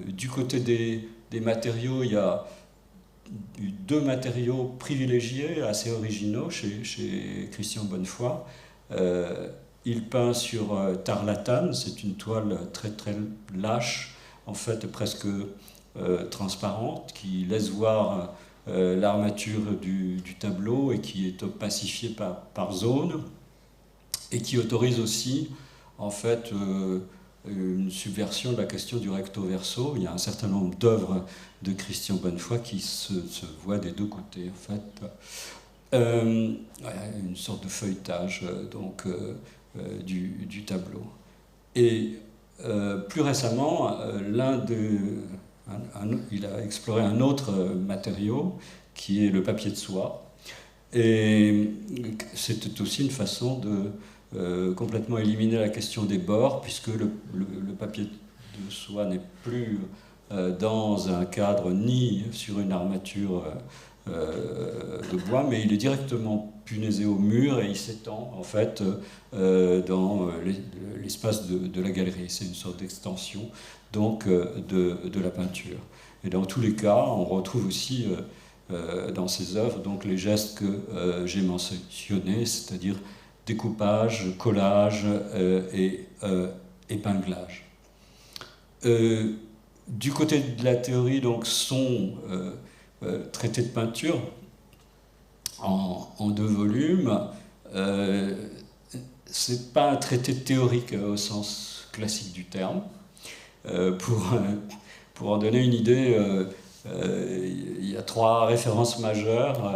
Du côté des matériaux, il y a eu deux matériaux privilégiés, assez originaux chez Christian Bonnefoy. Il peint sur tarlatane, c'est une toile très très lâche, en fait presque transparente, qui laisse voir l'armature du tableau et qui est opacifiée par zone, et qui autorise aussi en fait une subversion de la question du recto verso. Il y a un certain nombre d'œuvres de Christian Bonnefoy qui se voient des deux côtés en fait. Une sorte de feuilletage donc du tableau. Et plus récemment, il a exploré un autre matériau qui est le papier de soie. Et c'était aussi une façon de complètement éliminer la question des bords, puisque le papier de soie n'est plus dans un cadre ni sur une armature de bois, mais il est directement punaisé au mur et il s'étend en fait dans l'espace de la galerie. C'est une sorte d'extension donc de la peinture. Et dans tous les cas, on retrouve aussi dans ses œuvres donc les gestes que j'ai mentionnés, c'est-à-dire découpage, collage et épinglage. Du côté de la théorie, donc son traité de peinture en 2 volumes, c'est pas un traité théorique au sens classique du terme. Pour en donner une idée, il y a 3 références majeures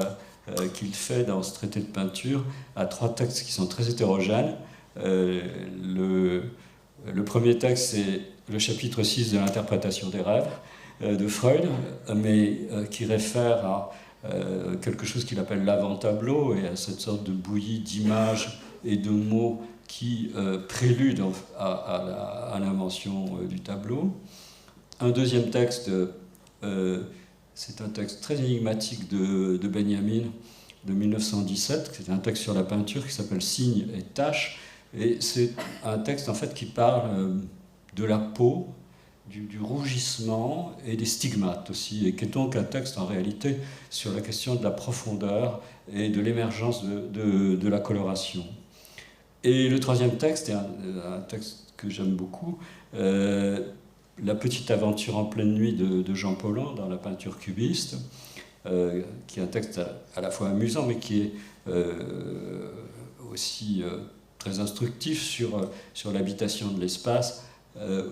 qu'il fait dans ce traité de peinture à 3 textes qui sont très hétérogènes. Le premier texte, c'est le chapitre 6 de l'interprétation des rêves de Freud, mais qui réfère à quelque chose qu'il appelle l'avant-tableau et à cette sorte de bouillie d'images et de mots qui prélude à l'invention du tableau. Un deuxième texte, c'est un texte très énigmatique de Benjamin de 1917, c'est un texte sur la peinture qui s'appelle Signes et Taches, Et c'est un texte en fait qui parle de la peau, du rougissement et des stigmates aussi, et qui est donc un texte en réalité sur la question de la profondeur et de l'émergence de la coloration. Et le troisième texte est un texte que j'aime beaucoup, La petite aventure en pleine nuit de Jean Paulhan dans la peinture cubiste, qui est un texte à la fois amusant mais qui est aussi très instructif sur l'habitation de l'espace,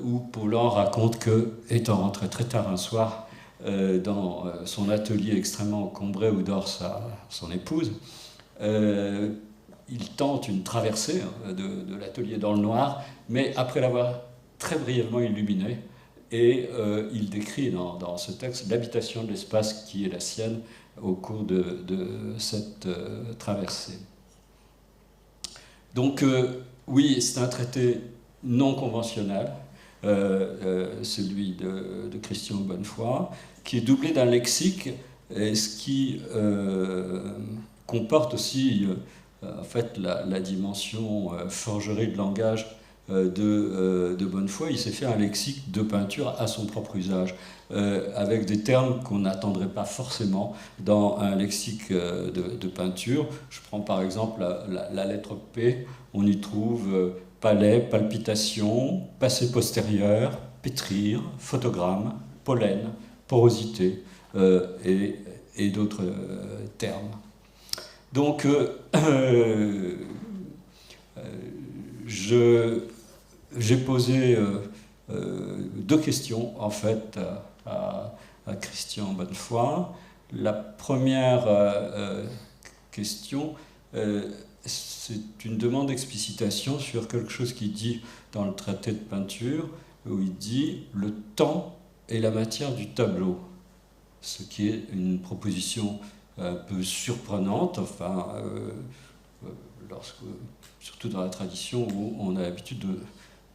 où Paulhan raconte que, étant rentré très tard un soir dans son atelier extrêmement encombré où dort son épouse, il tente une traversée de l'atelier dans le noir, mais après l'avoir très brièvement illuminé, et il décrit dans ce texte l'habitation de l'espace qui est la sienne au cours de cette traversée. Donc oui, c'est un traité non conventionnel, celui de Christian Bonnefoy, qui est doublé d'un lexique, et ce qui comporte aussi en fait la dimension forgerie de langage de Bonnefoy. Il s'est fait un lexique de peinture à son propre usage, avec des termes qu'on n'attendrait pas forcément dans un lexique de peinture. Je prends par exemple la lettre P, on y trouve palais, palpitation, passé postérieur, pétrir, photogramme, pollen, porosité et d'autres termes. Donc, j'ai posé deux questions en fait à Christian Bonnefoy. La première question, c'est une demande d'explicitation sur quelque chose qu'il dit dans le traité de peinture, où il dit « le temps est la matière du tableau », ce qui est une proposition un peu surprenante, enfin, surtout dans la tradition où on a l'habitude de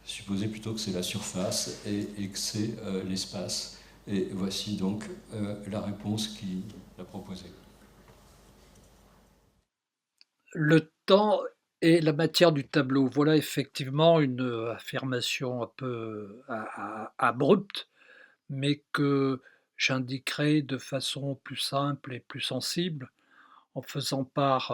supposer plutôt que c'est la surface et que c'est l'espace. Et voici donc la réponse qu'il a proposée. Le temps est la matière du tableau. Voilà effectivement une affirmation un peu abrupte, mais que j'indiquerai de façon plus simple et plus sensible en faisant part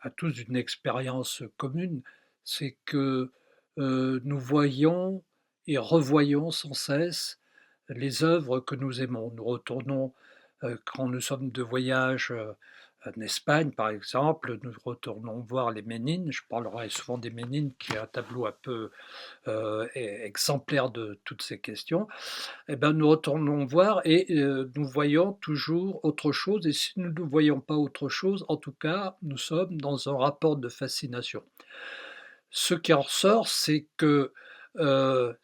à tous d'une expérience commune, c'est que nous voyons et revoyons sans cesse les œuvres que nous aimons. Nous retournons, quand nous sommes de voyage en Espagne, par exemple, nous retournons voir les Ménines. Je parlerai souvent des Ménines, qui est un tableau un peu exemplaire de toutes ces questions. Eh ben, nous retournons voir et nous voyons toujours autre chose. Et si nous ne voyons pas autre chose, en tout cas, nous sommes dans un rapport de fascination. Ce qui en ressort, c'est que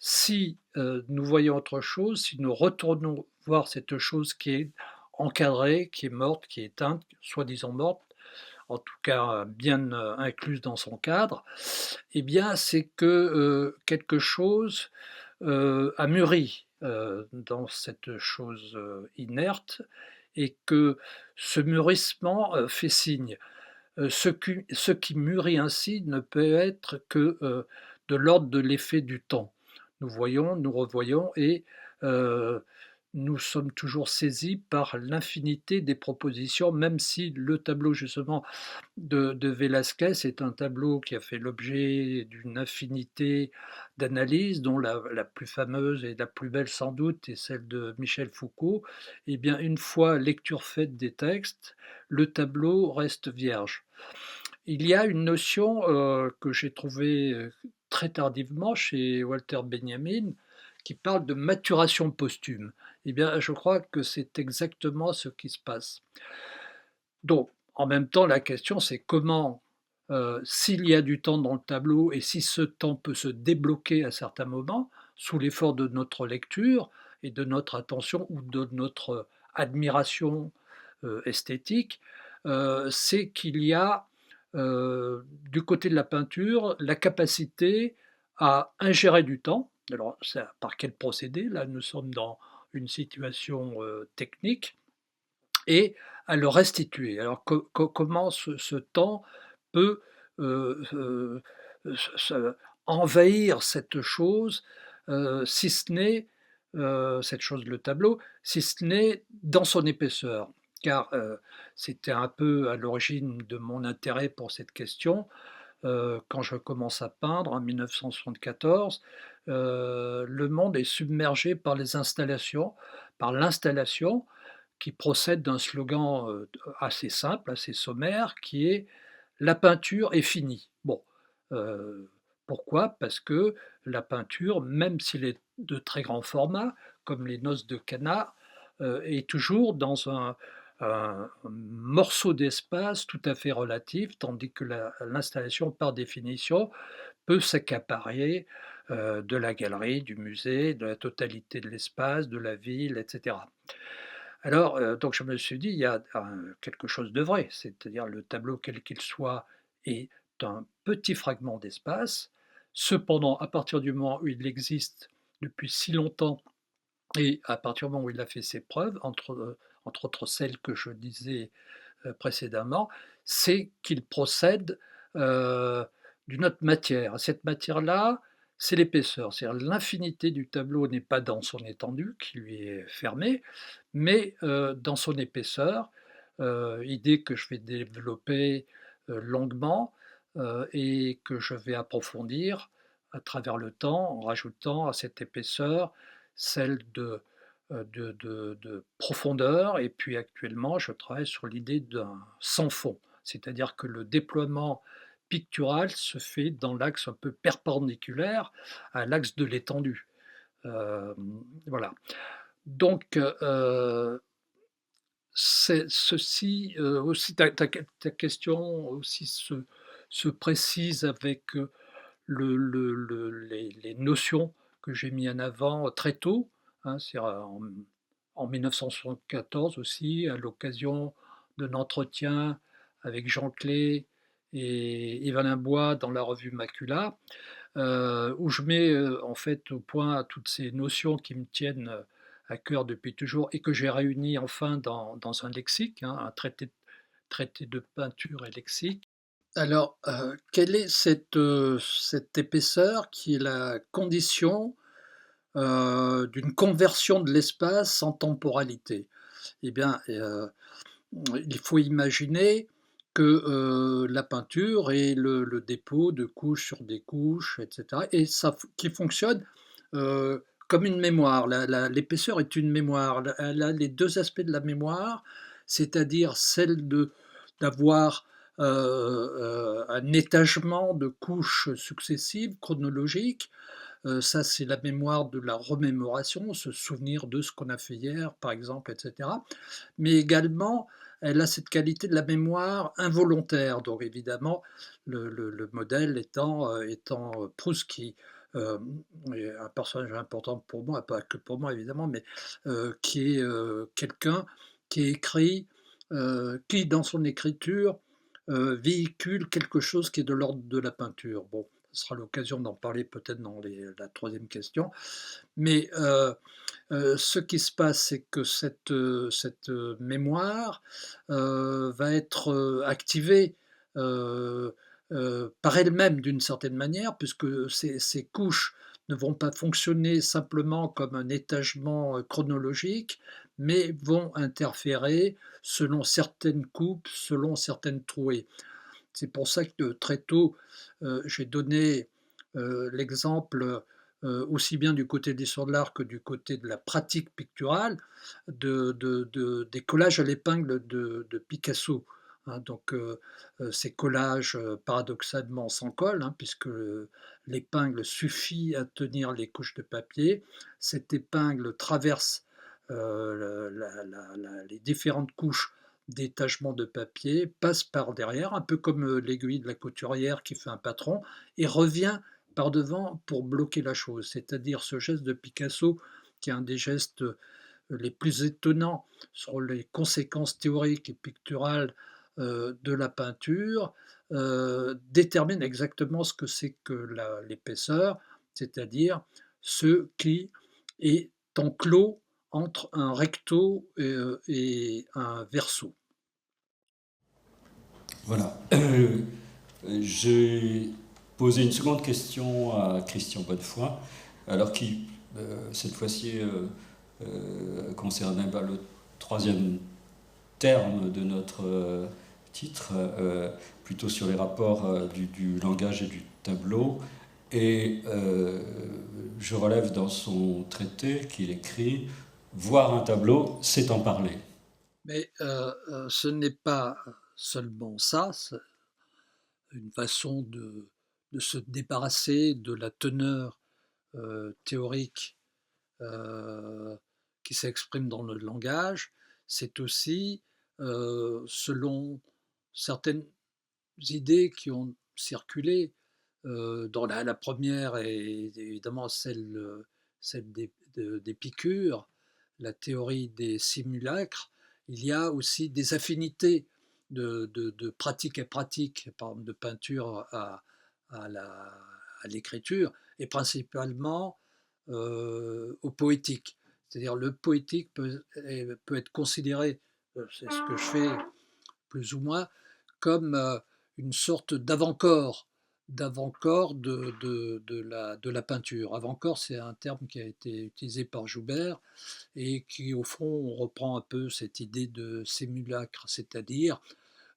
si nous voyons autre chose, si nous retournons voir cette chose qui est encadrée, qui est morte, qui est éteinte, soi-disant morte, en tout cas bien incluse dans son cadre, eh bien c'est que quelque chose a mûri dans cette chose inerte et que ce mûrissement fait signe. Ce qui mûrit ainsi ne peut être que de l'ordre de l'effet du temps. Nous voyons, nous revoyons et nous sommes toujours saisis par l'infinité des propositions, même si le tableau justement de Velázquez est un tableau qui a fait l'objet d'une infinité d'analyses, dont la plus fameuse et la plus belle sans doute est celle de Michel Foucault. Eh bien, une fois lecture faite des textes, le tableau reste vierge. Il y a une notion que j'ai trouvée très tardivement chez Walter Benjamin, qui parle de maturation posthume. Eh bien, je crois que c'est exactement ce qui se passe. Donc, en même temps, la question, c'est comment, s'il y a du temps dans le tableau et si ce temps peut se débloquer à certains moments, sous l'effort de notre lecture et de notre attention ou de notre admiration esthétique, c'est qu'il y a du côté de la peinture la capacité à ingérer du temps. Alors, par quel procédé? Là, nous sommes dans une situation technique et à le restituer. Alors comment ce temps peut envahir cette chose, si ce n'est cette chose, le tableau, si ce n'est dans son épaisseur. Car c'était un peu à l'origine de mon intérêt pour cette question. Quand je commence à peindre en 1974, le monde est submergé par les installations, par l'installation qui procède d'un slogan assez simple, assez sommaire, qui est la peinture est finie. Bon, pourquoi? Parce que la peinture, même s'il est de très grand format, comme les Noces de Cana, est toujours dans un morceau d'espace tout à fait relatif, tandis que l'installation, par définition, peut s'accaparer de la galerie, du musée, de la totalité de l'espace, de la ville, etc. Alors, donc je me suis dit, il y a quelque chose de vrai, c'est-à-dire le tableau, quel qu'il soit, est un petit fragment d'espace. Cependant, à partir du moment où il existe depuis si longtemps et à partir du moment où il a fait ses preuves, entre autres celles que je disais précédemment, c'est qu'il procède d'une autre matière. Cette matière-là, c'est l'épaisseur. C'est-à-dire l'infinité du tableau n'est pas dans son étendue, qui lui est fermée, mais dans son épaisseur, idée que je vais développer longuement et que je vais approfondir à travers le temps en rajoutant à cette épaisseur celle de profondeur. Et puis actuellement, je travaille sur l'idée d'un sans fond, c'est-à-dire que le déploiement pictural se fait dans l'axe un peu perpendiculaire à l'axe de l'étendue. Voilà. Donc, ceci aussi, ta question aussi se précise avec les notions que j'ai mis en avant très tôt, hein, c'est en 1974 aussi, à l'occasion d'un entretien avec Jean Clé et Yvan Limbois dans la revue Macula, où je mets en fait au point toutes ces notions qui me tiennent à cœur depuis toujours et que j'ai réunies enfin dans un lexique, hein, un traité de peinture et lexique. Alors, quelle est cette épaisseur qui est la condition d'une conversion de l'espace en temporalité? Eh bien, il faut imaginer que la peinture est le dépôt de couches sur des couches, etc. Et ça qui fonctionne comme une mémoire. L'épaisseur est une mémoire. Elle a les deux aspects de la mémoire, c'est-à-dire celle d'avoir un étagement de couches successives, chronologiques. Ça, c'est la mémoire de la remémoration, se souvenir de ce qu'on a fait hier, par exemple, etc. Mais également, elle a cette qualité de la mémoire involontaire. Donc évidemment, le modèle étant Proust, qui est un personnage important pour moi, pas que pour moi évidemment, mais qui est quelqu'un qui écrit, qui dans son écriture véhicule quelque chose qui est de l'ordre de la peinture. Bon, ce sera l'occasion d'en parler peut-être dans la troisième question. Mais ce qui se passe, c'est que cette mémoire va être activée par elle-même d'une certaine manière, puisque ces couches ne vont pas fonctionner simplement comme un étagement chronologique, mais vont interférer selon certaines coupes, selon certaines trouées. C'est pour ça que très tôt, j'ai donné l'exemple, aussi bien du côté de l'histoire de l'art que du côté de la pratique picturale, des collages à l'épingle de Picasso. Hein, donc ces collages paradoxalement sans colle, hein, puisque l'épingle suffit à tenir les couches de papier. Cette épingle traverse les différentes couches d'étagement de papier, passe par derrière, un peu comme l'aiguille de la couturière qui fait un patron, et revient par devant pour bloquer la chose. C'est-à-dire ce geste de Picasso, qui est un des gestes les plus étonnants sur les conséquences théoriques et picturales de la peinture, détermine exactement ce que c'est que l'épaisseur, c'est-à-dire ce qui est enclos entre un recto et un verso. Voilà. J'ai poser une seconde question à Christian Bonnefoy, alors qui, cette fois-ci, concernait le troisième terme de notre titre, plutôt sur les rapports du langage et du tableau. Et je relève dans son traité qu'il écrit « Voir un tableau, c'est en parler ». Mais ce n'est pas seulement ça, c'est une façon de se débarrasser de la teneur théorique qui s'exprime dans le langage, c'est aussi, selon certaines idées qui ont circulé, dans la première est évidemment celle d'Épicure, la théorie des simulacres, il y a aussi des affinités de pratique à pratique, par exemple de peinture à l'écriture, et principalement au poétique. C'est-à-dire le poétique peut être considéré, c'est ce que je fais plus ou moins, comme une sorte d'avant-corps de la peinture. Avant-corps, c'est un terme qui a été utilisé par Joubert et qui, au fond, on reprend un peu cette idée de simulacre, c'est-à-dire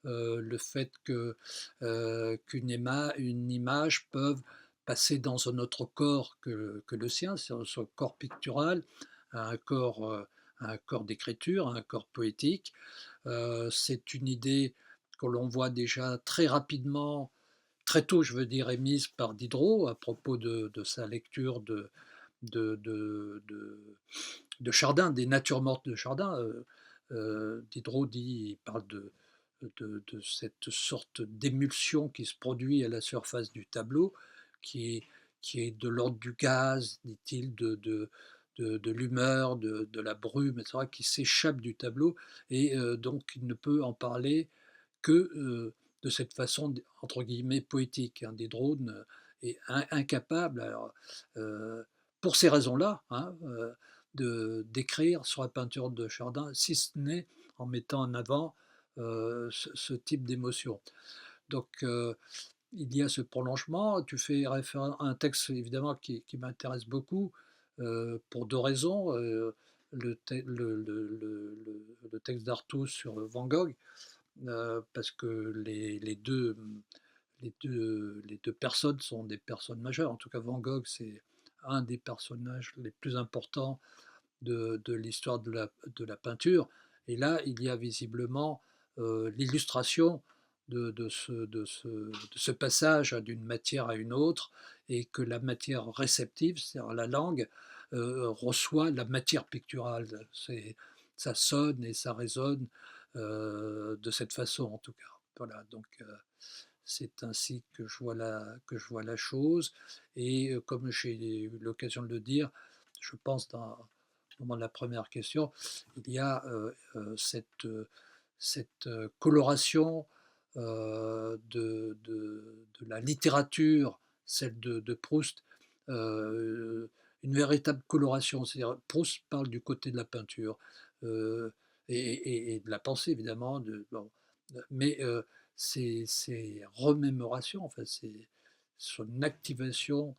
le fait qu'une image peut passer dans un autre corps que le sien, c'est un corps pictural, un corps d'écriture, un corps poétique. C'est une idée que l'on voit déjà très rapidement, très tôt je veux dire, émise par Diderot à propos de sa lecture de Chardin, des natures mortes de Chardin. Diderot il parle de cette sorte d'émulsion qui se produit à la surface du tableau, qui est de l'ordre du gaz, dit-il, de l'humeur, de la brume, etc., qui s'échappe du tableau, et donc il ne peut en parler que de cette façon, entre guillemets, poétique. Diderot est incapable, alors, pour ces raisons-là, d'écrire sur la peinture de Chardin, si ce n'est en mettant en avant ce type d'émotion. Donc il y a ce prolongement. Tu fais référence à un texte évidemment qui m'intéresse beaucoup pour deux raisons. Le texte d'Artaud sur Van Gogh, parce que les deux personnes sont des personnes majeures. En tout cas, Van Gogh, c'est un des personnages les plus importants de l'histoire de la peinture. Et là, il y a visiblement l'illustration de ce passage d'une matière à une autre, et que la matière réceptive, c'est-à-dire la langue, reçoit la matière picturale. Ça sonne et ça résonne de cette façon, en tout cas. Voilà, donc c'est ainsi que je vois la chose. Et comme j'ai eu l'occasion de le dire, je pense au moment de la première question, il y a cette coloration de la littérature, celle de Proust, une véritable coloration. C'est-à-dire, Proust parle du côté de la peinture et de la pensée, évidemment, mais ces remémorations, enfin, c'est son activation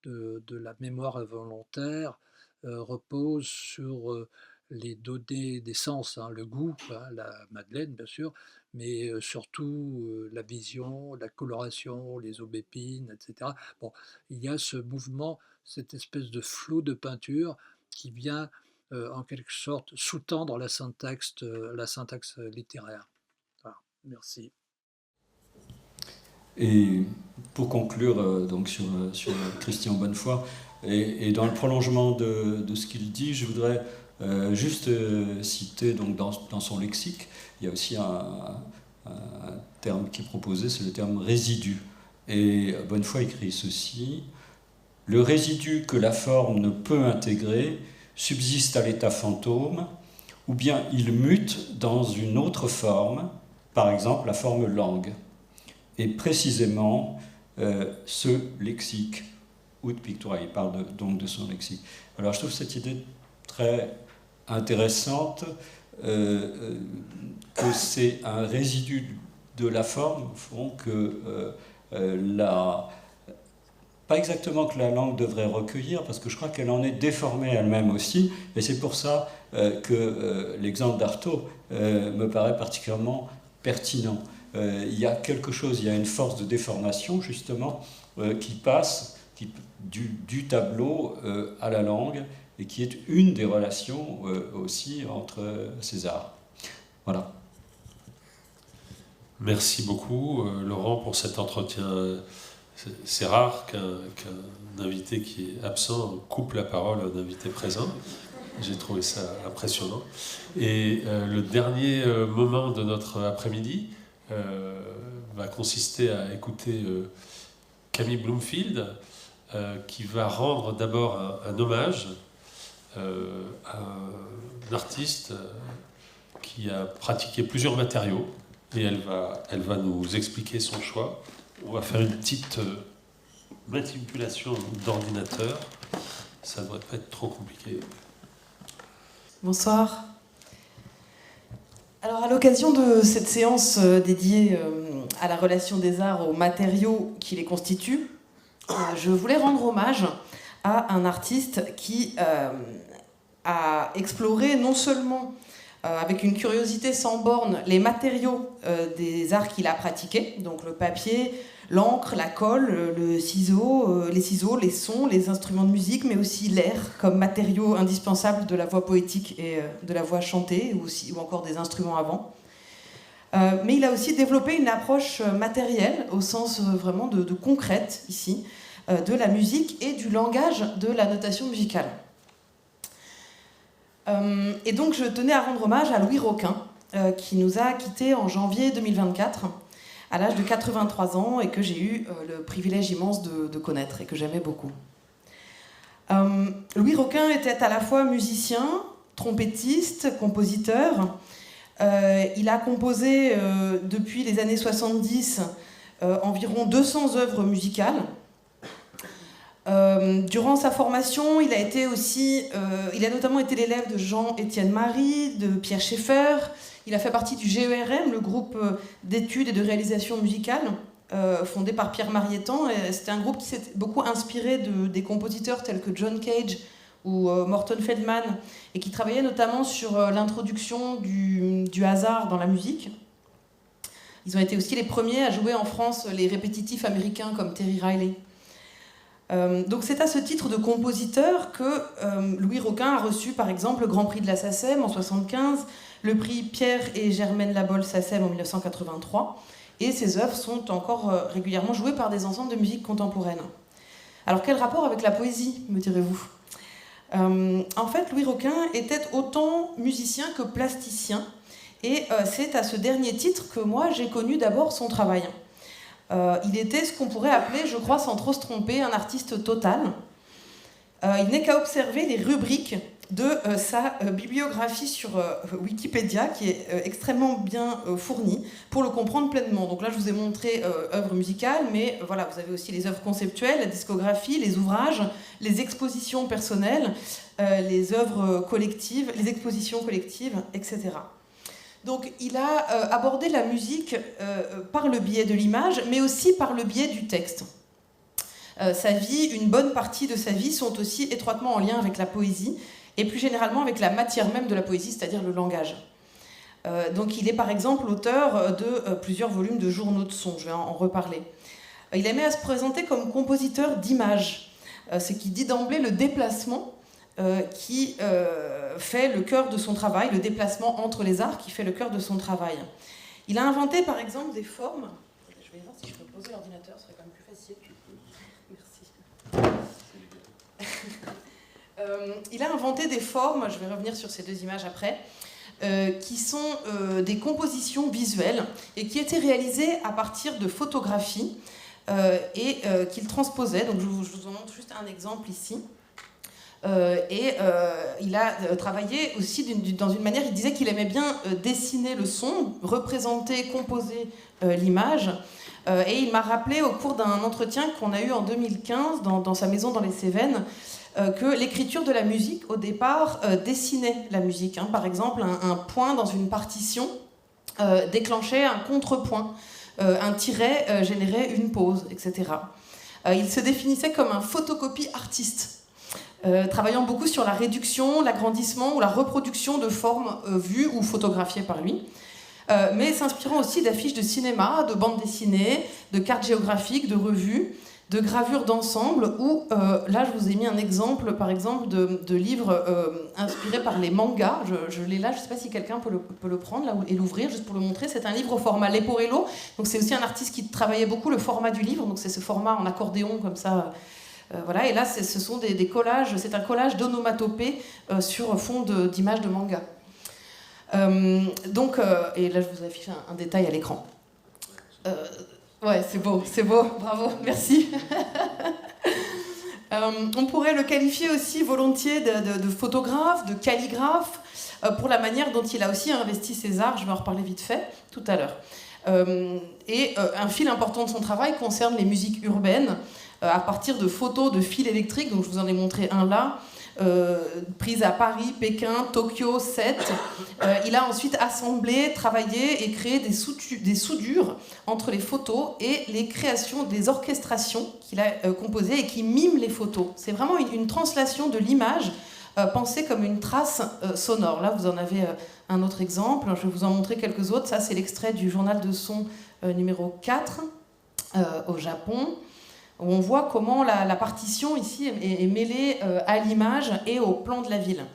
de la mémoire involontaire repose sur les données des sens, le goût, la madeleine bien sûr, mais surtout la vision, la coloration, les aubépines, etc. Bon, il y a ce mouvement, cette espèce de flot de peinture qui vient en quelque sorte sous-tendre la syntaxe littéraire. Voilà, merci. Et pour conclure donc sur Christian Bonnefoy, et dans le prolongement de ce qu'il dit, je voudrais juste citer donc dans son lexique, il y a aussi un terme qui est proposé, c'est le terme résidu. Et Bonnefoy écrit ceci: le résidu que la forme ne peut intégrer subsiste à l'état fantôme, ou bien il mute dans une autre forme, par exemple la forme langue. Et précisément, ce lexique, Ut Pictura, il parle donc de son lexique. Alors je trouve cette idée très intéressante, que c'est un résidu de la forme, au fond, que pas exactement que la langue devrait recueillir, parce que je crois qu'elle en est déformée elle-même aussi, et c'est pour ça que l'exemple d'Artaud me paraît particulièrement pertinent. Il y a quelque chose, il y a une force de déformation, justement, qui passe du tableau à la langue, et qui est une des relations aussi entre ces arts. Voilà. Merci beaucoup, Laurent, pour cet entretien. C'est rare qu'un invité qui est absent coupe la parole à un invité présent. J'ai trouvé ça impressionnant. Et le dernier moment de notre après-midi va consister à écouter Camille Bloomfield, qui va rendre d'abord un hommage à un artiste qui a pratiqué plusieurs matériaux, et elle va nous expliquer son choix. On va faire une petite manipulation d'ordinateur. Ça ne devrait pas être trop compliqué. Bonsoir. Alors, à l'occasion de cette séance dédiée à la relation des arts aux matériaux qui les constituent, je voulais rendre hommage à un artiste qui a exploré non seulement avec une curiosité sans borne les matériaux des arts qu'il a pratiqués, donc le papier, l'encre, la colle, les ciseaux, les sons, les instruments de musique, mais aussi l'air comme matériau indispensable de la voix poétique et de la voix chantée, ou encore des instruments avant. Mais il a aussi développé une approche matérielle, au sens vraiment de concrète, ici, de la musique et du langage de la notation musicale. Et donc je tenais à rendre hommage à Louis Roquin, qui nous a quittés en janvier 2024, à l'âge de 83 ans, et que j'ai eu le privilège immense de connaître, et que j'aimais beaucoup. Louis Roquin était à la fois musicien, trompettiste, compositeur. Il a composé depuis les années 70 environ 200 œuvres musicales. Durant sa formation, il a notamment été l'élève de Jean-Étienne Marie, de Pierre Schaeffer. Il a fait partie du GERM, le groupe d'études et de réalisation musicale, fondé par Pierre Marietan. C'était un groupe qui s'est beaucoup inspiré des compositeurs tels que John Cage ou Morton Feldman, et qui travaillait notamment sur l'introduction du hasard dans la musique. Ils ont été aussi les premiers à jouer en France les répétitifs américains comme Terry Riley. Donc c'est à ce titre de compositeur que Louis Roquin a reçu par exemple le Grand Prix de la SACEM en 1975, le prix Pierre et Germaine Labol SACEM en 1983, et ses œuvres sont encore régulièrement jouées par des ensembles de musique contemporaine. Alors quel rapport avec la poésie, me direz-vous ? En fait, Louis Roquin était autant musicien que plasticien, et c'est à ce dernier titre que moi j'ai connu d'abord son travail. Il était ce qu'on pourrait appeler, je crois sans trop se tromper, un artiste total. Il n'est qu'à observer les rubriques de sa bibliographie sur Wikipédia, qui est extrêmement bien fournie, pour le comprendre pleinement. Donc là, je vous ai montré œuvres musicales, mais voilà, vous avez aussi les œuvres conceptuelles, la discographie, les ouvrages, les expositions personnelles, les œuvres collectives, les expositions collectives, etc. Donc il a abordé la musique par le biais de l'image, mais aussi par le biais du texte. Sa vie, une bonne partie de sa vie, sont aussi étroitement en lien avec la poésie, et plus généralement avec la matière même de la poésie, c'est-à-dire le langage. Donc il est par exemple l'auteur de plusieurs volumes de journaux de sons, je vais en reparler. Il aimait à se présenter comme compositeur d'images, ce qui dit d'emblée le déplacement qui fait le cœur de son travail, le déplacement entre les arts qui fait le cœur de son travail. Il a inventé par exemple des formes. Je vais voir si je peux poser l'ordinateur, ce serait quand même plus facile. Merci. Il a inventé des formes, je vais revenir sur ces deux images après, qui sont des compositions visuelles et qui étaient réalisées à partir de photographies et qu'il transposait. Donc je vous en montre juste un exemple ici. Il a travaillé aussi dans une manière, il disait qu'il aimait bien dessiner le son, représenter, composer l'image. Et il m'a rappelé au cours d'un entretien qu'on a eu en 2015 dans sa maison dans les Cévennes, que l'écriture de la musique, au départ, dessinait la musique. Par exemple, un point dans une partition déclenchait un contrepoint, un tiret générait une pause, etc. Il se définissait comme un photocopie artiste, travaillant beaucoup sur la réduction, l'agrandissement ou la reproduction de formes vues ou photographiées par lui, mais s'inspirant aussi d'affiches de cinéma, de bandes dessinées, de cartes géographiques, de revues, de gravures d'ensemble, ou là je vous ai mis un exemple, par exemple, de livres inspirés par les mangas. Je l'ai là, je ne sais pas si quelqu'un peut le prendre là, et l'ouvrir, juste pour le montrer. C'est un livre au format Leporello, donc c'est aussi un artiste qui travaillait beaucoup le format du livre, donc c'est ce format en accordéon comme ça. Voilà, et là ce sont des collages, c'est un collage d'onomatopées sur fond d'images de manga. Et là je vous affiche un détail à l'écran. Ouais, c'est beau, bravo, merci. On pourrait le qualifier aussi volontiers de photographe, de calligraphe, pour la manière dont il a aussi investi ses arts, je vais en reparler vite fait tout à l'heure. Un fil important de son travail concerne les musiques urbaines, à partir de photos de fils électriques, donc je vous en ai montré un là, prises à Paris, Pékin, Tokyo, Sète. Il a ensuite assemblé, travaillé et créé des soudures entre les photos et les créations des orchestrations qu'il a composées et qui miment les photos. C'est vraiment une translation de l'image pensée comme une trace sonore. Là, vous en avez un autre exemple. Je vais vous en montrer quelques autres. Ça, c'est l'extrait du journal de son numéro 4 au Japon, où on voit comment la partition ici est mêlée à l'image et au plan de la ville.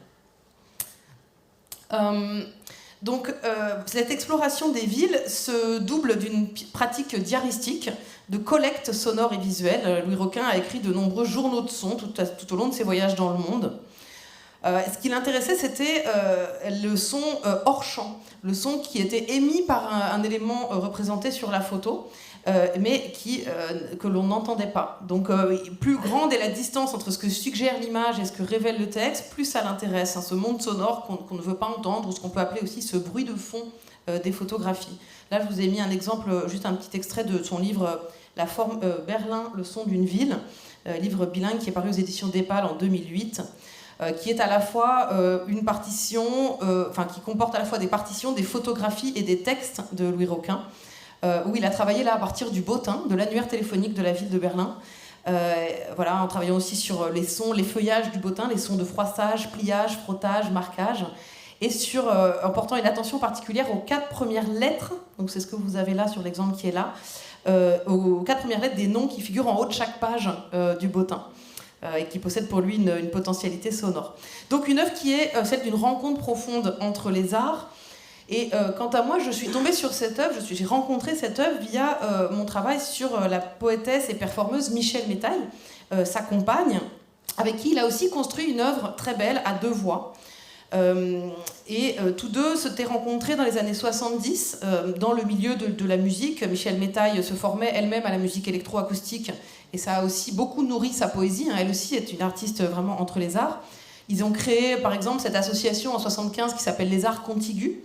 Cette exploration des villes se double d'une pratique diaristique de collecte sonore et visuelle. Louis Roquin a écrit de nombreux journaux de son tout au long de ses voyages dans le monde. Ce qui l'intéressait, c'était le son hors champ, le son qui était émis par un élément représenté sur la photo, mais que l'on n'entendait pas. Donc plus grande est la distance entre ce que suggère l'image et ce que révèle le texte, plus ça l'intéresse, ce monde sonore qu'on ne veut pas entendre, ou ce qu'on peut appeler aussi ce bruit de fond des photographies. Là, je vous ai mis un exemple, juste un petit extrait de son livre La forme Berlin, le son d'une ville, livre bilingue qui est paru aux éditions d'Épal en 2008, qui est à la fois une partition, qui comporte à la fois des partitions, des photographies et des textes de Louis Roquin, où il a travaillé là à partir du bottin, de l'annuaire téléphonique de la ville de Berlin, en travaillant aussi sur les sons, les feuillages du bottin, les sons de froissage, pliage, frottage, marquage, et en portant une attention particulière aux 4 premières lettres, donc c'est ce que vous avez là sur l'exemple qui est là, aux 4 premières lettres des noms qui figurent en haut de chaque page du bottin, et qui possède pour lui une potentialité sonore. Donc une œuvre qui est celle d'une rencontre profonde entre les arts. Et quant à moi, je suis tombée sur cette œuvre, j'ai rencontré cette œuvre via mon travail sur la poétesse et performeuse Michèle Métaille, sa compagne, avec qui il a aussi construit une œuvre très belle à 2 voix. Tous deux s'étaient rencontrés dans les années 70 dans le milieu de la musique. Michèle Métaille se formait elle-même à la musique électroacoustique et ça a aussi beaucoup nourri sa poésie. Elle aussi est une artiste vraiment entre les arts. Ils ont créé par exemple cette association en 75 qui s'appelle les Arts Contigus,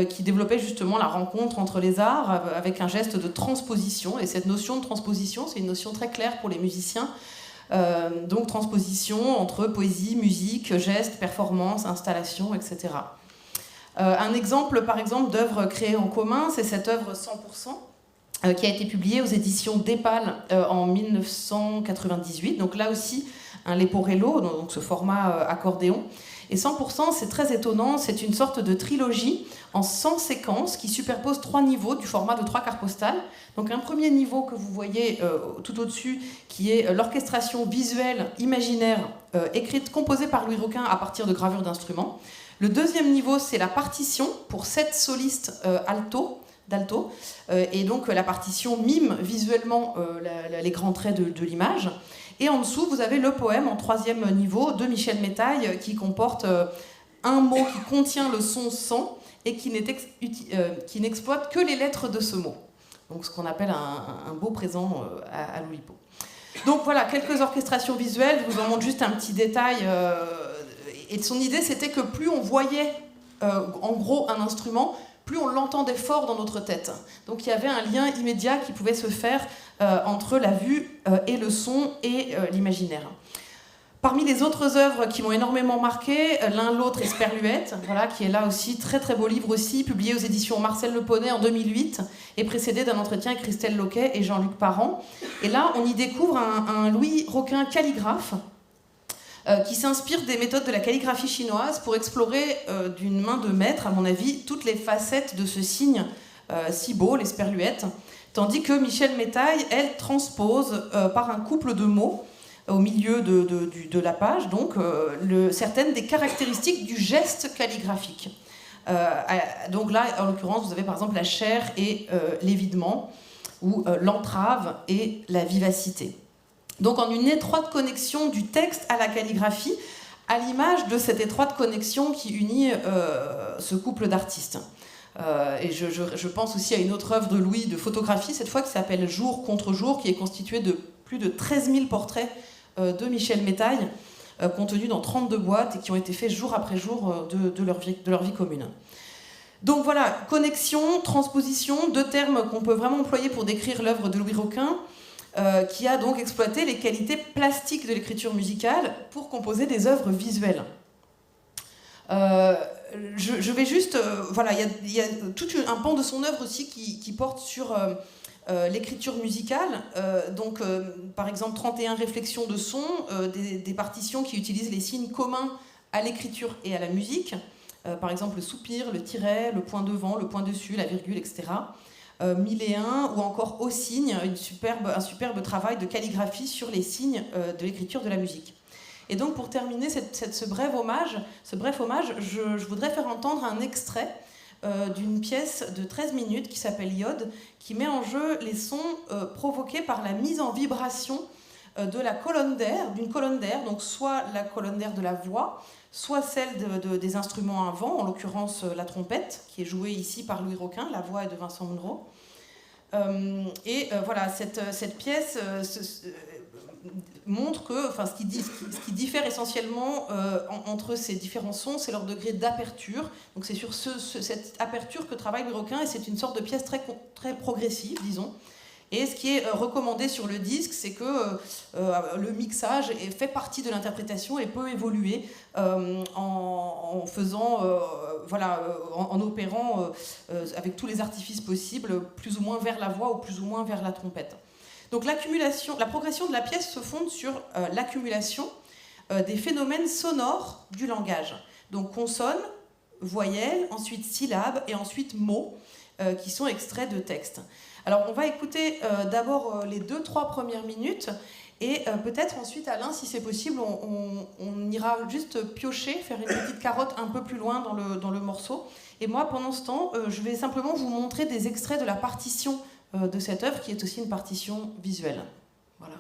qui développait justement la rencontre entre les arts avec un geste de transposition. Et cette notion de transposition, c'est une notion très claire pour les musiciens. Donc transposition entre poésie, musique, geste, performance, installation, etc. Un exemple, par exemple, d'œuvre créée en commun, c'est cette œuvre 100%, qui a été publiée aux éditions d'Épal en 1998. Donc là aussi, un Leporello, donc ce format accordéon. Et 100%, c'est très étonnant, c'est une sorte de trilogie en 100 séquences qui superpose 3 niveaux du format de 3 quarts postales. Donc un premier niveau que vous voyez tout au-dessus, qui est l'orchestration visuelle imaginaire composée par Louis Roquin à partir de gravures d'instruments. Le deuxième niveau, c'est la partition pour 7 solistes d'alto. Et donc la partition mime visuellement les grands traits de l'image. Et en dessous, vous avez le poème en 3e niveau de Michèle Métaille qui comporte un mot qui contient le son 100 et qui n'exploite que les lettres de ce mot. Donc ce qu'on appelle un beau présent à l'Oulipo. Donc voilà, quelques orchestrations visuelles, je vous en montre juste un petit détail. Et son idée, c'était que plus on voyait en gros un instrument, plus on l'entendait fort dans notre tête. Donc il y avait un lien immédiat qui pouvait se faire entre la vue et le son et l'imaginaire. Parmi les autres œuvres qui m'ont énormément marqué, l'un l'autre Esperluette, voilà, qui est là aussi, très très beau livre aussi, publié aux éditions Marcel Le Poney en 2008, et précédé d'un entretien avec Christelle Loquet et Jean-Luc Parent. Et là, on y découvre un Louis Roquin calligraphe, qui s'inspire des méthodes de la calligraphie chinoise pour explorer d'une main de maître, à mon avis, toutes les facettes de ce signe si beau, l'esperluette, tandis que Michel Métaille, elle, transpose par un couple de mots au milieu de la page, donc certaines des caractéristiques du geste calligraphique. Donc là, en l'occurrence, vous avez par exemple la chair et l'évidement, ou l'entrave et la vivacité. Donc en une étroite connexion du texte à la calligraphie, à l'image de cette étroite connexion qui unit ce couple d'artistes. Et je pense aussi à une autre œuvre de Louis de photographie, cette fois qui s'appelle Jour contre jour, qui est constituée de plus de 13 000 portraits de Michel Métaille, contenus dans 32 boîtes et qui ont été faits jour après jour de leur vie commune. Donc voilà, connexion, transposition, deux termes qu'on peut vraiment employer pour décrire l'œuvre de Louis Roquin, qui a donc exploité les qualités plastiques de l'écriture musicale pour composer des œuvres visuelles. Je vais juste... voilà, il y a tout un pan de son œuvre aussi qui porte sur l'écriture musicale. Donc, par exemple, 31 réflexions de son, des partitions qui utilisent les signes communs à l'écriture et à la musique. Par exemple, le soupir, le tiret, le point devant, le point dessus, la virgule, etc. 1001 ou encore au signe, un superbe travail de calligraphie sur les signes de l'écriture de la musique. Et donc pour terminer ce bref hommage, je voudrais faire entendre un extrait d'une pièce de 13 minutes qui s'appelle Iode, qui met en jeu les sons provoqués par la mise en vibration de la colonne d'air, d'une colonne d'air, donc soit la colonne d'air de la voix, soit celle des instruments à vent, en l'occurrence la trompette, qui est jouée ici par Louis Roquin, la voix est de Vincent Munro. Voilà, cette pièce montre que, enfin, ce qui diffère essentiellement entre ces différents sons, c'est leur degré d'aperture. Donc c'est sur cette aperture que travaille Louis Roquin, et c'est une sorte de pièce très progressive, disons. Et ce qui est recommandé sur le disque, c'est que le mixage fait partie de l'interprétation et peut évoluer en faisant, en opérant avec tous les artifices possibles, plus ou moins vers la voix ou plus ou moins vers la trompette. Donc la progression de la pièce se fonde sur l'accumulation des phénomènes sonores du langage. Donc consonnes, voyelles, ensuite syllabes et ensuite mots qui sont extraits de textes. Alors on va écouter d'abord les 2-3 premières minutes et peut-être ensuite, Alain, si c'est possible, on ira juste piocher, faire une petite carotte un peu plus loin dans le morceau. Et moi, pendant ce temps, je vais simplement vous montrer des extraits de la partition de cette œuvre qui est aussi une partition visuelle. Voilà.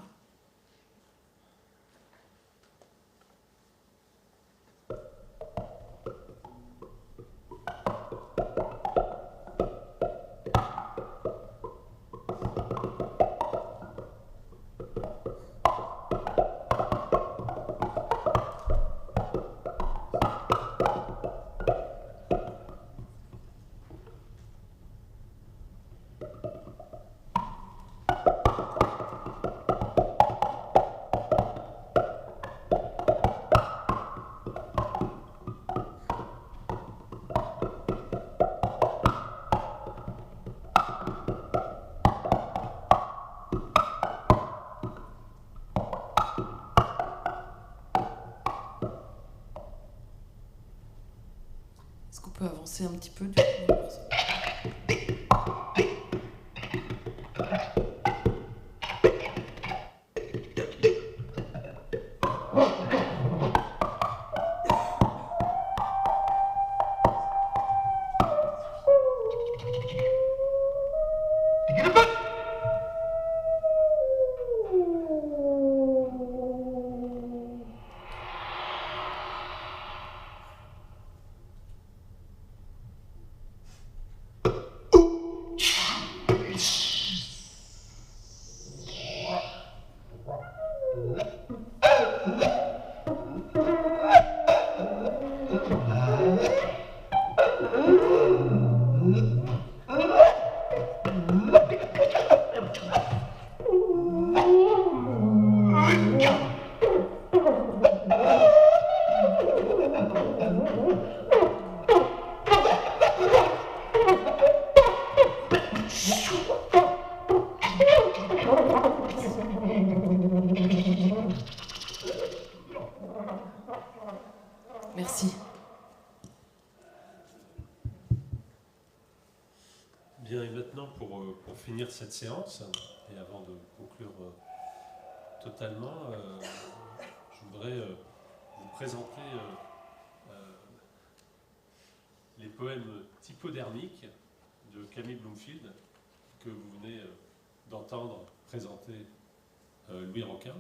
Est-ce qu'on peut avancer un petit peu du coup ? Merci. Bien, et maintenant, pour finir cette séance, et avant de conclure totalement, je voudrais vous présenter les poèmes typodermiques de Camille Bloomfield, que vous venez d'entendre présenter Louis Roquin.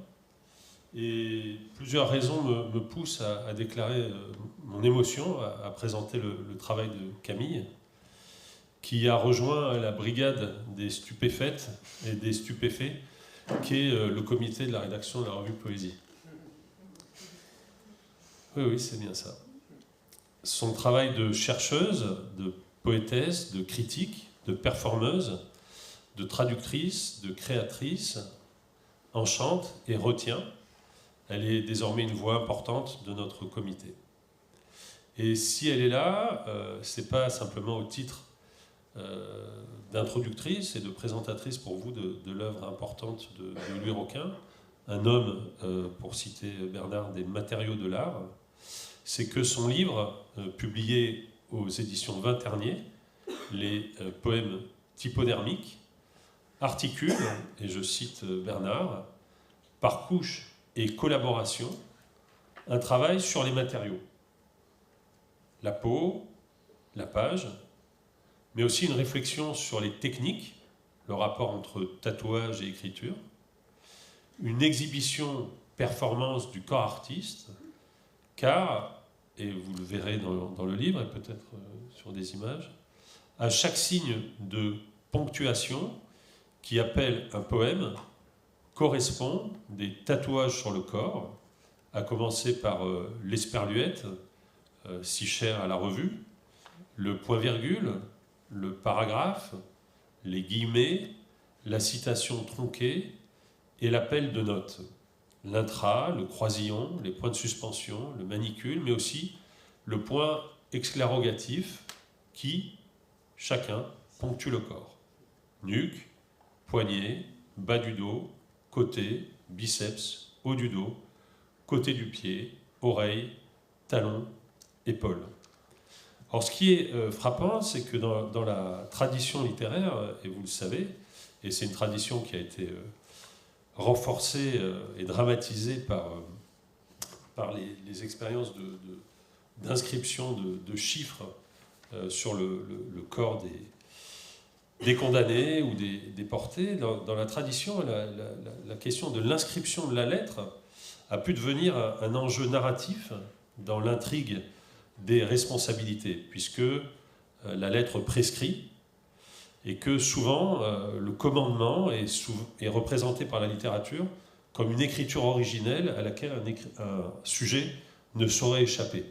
Et plusieurs raisons me poussent à déclarer mon émotion à présenter le travail de Camille, qui a rejoint la brigade des stupéfaites et des stupéfaits, qui est le comité de la rédaction de la revue Poésie. Oui, c'est bien ça. Son travail de chercheuse, de poétesse, de critique, de performeuse, de traductrice, de créatrice, enchante et retient. Elle est désormais une voix importante de notre comité. Et si elle est là, c'est pas simplement au titre d'introductrice et de présentatrice pour vous de l'œuvre importante de Louis Roquin, un homme, pour citer Bernard, des matériaux de l'art. C'est que son livre, publié aux éditions Vinternier, les poèmes typodermiques, articule, et je cite Bernard, par couche et collaboration, un travail sur les matériaux. La peau, la page, mais aussi une réflexion sur les techniques, le rapport entre tatouage et écriture, une exhibition performance du corps artiste, car, et vous le verrez dans le livre et peut-être sur des images, à chaque signe de ponctuation qui appelle un poème correspond des tatouages sur le corps, à commencer par l'esperluette, si cher à la revue, le point-virgule, le paragraphe, les guillemets, la citation tronquée et l'appel de notes. L'intra, le croisillon, les points de suspension, le manicule, mais aussi le point exclarogatif qui, chacun, ponctue le corps. Nuque, poignet, bas du dos, côté, biceps, haut du dos, côté du pied, oreille, talon, épaule. Alors ce qui est frappant, c'est que dans la tradition littéraire, et vous le savez, et c'est une tradition qui a été renforcée et dramatisée par les expériences d'inscription de chiffres sur le corps des condamnés ou des déportés, dans la tradition, la question de l'inscription de la lettre a pu devenir un enjeu narratif dans l'intrigue des responsabilités, puisque la lettre prescrit, et que souvent le commandement est représenté par la littérature comme une écriture originelle à laquelle un sujet ne saurait échapper.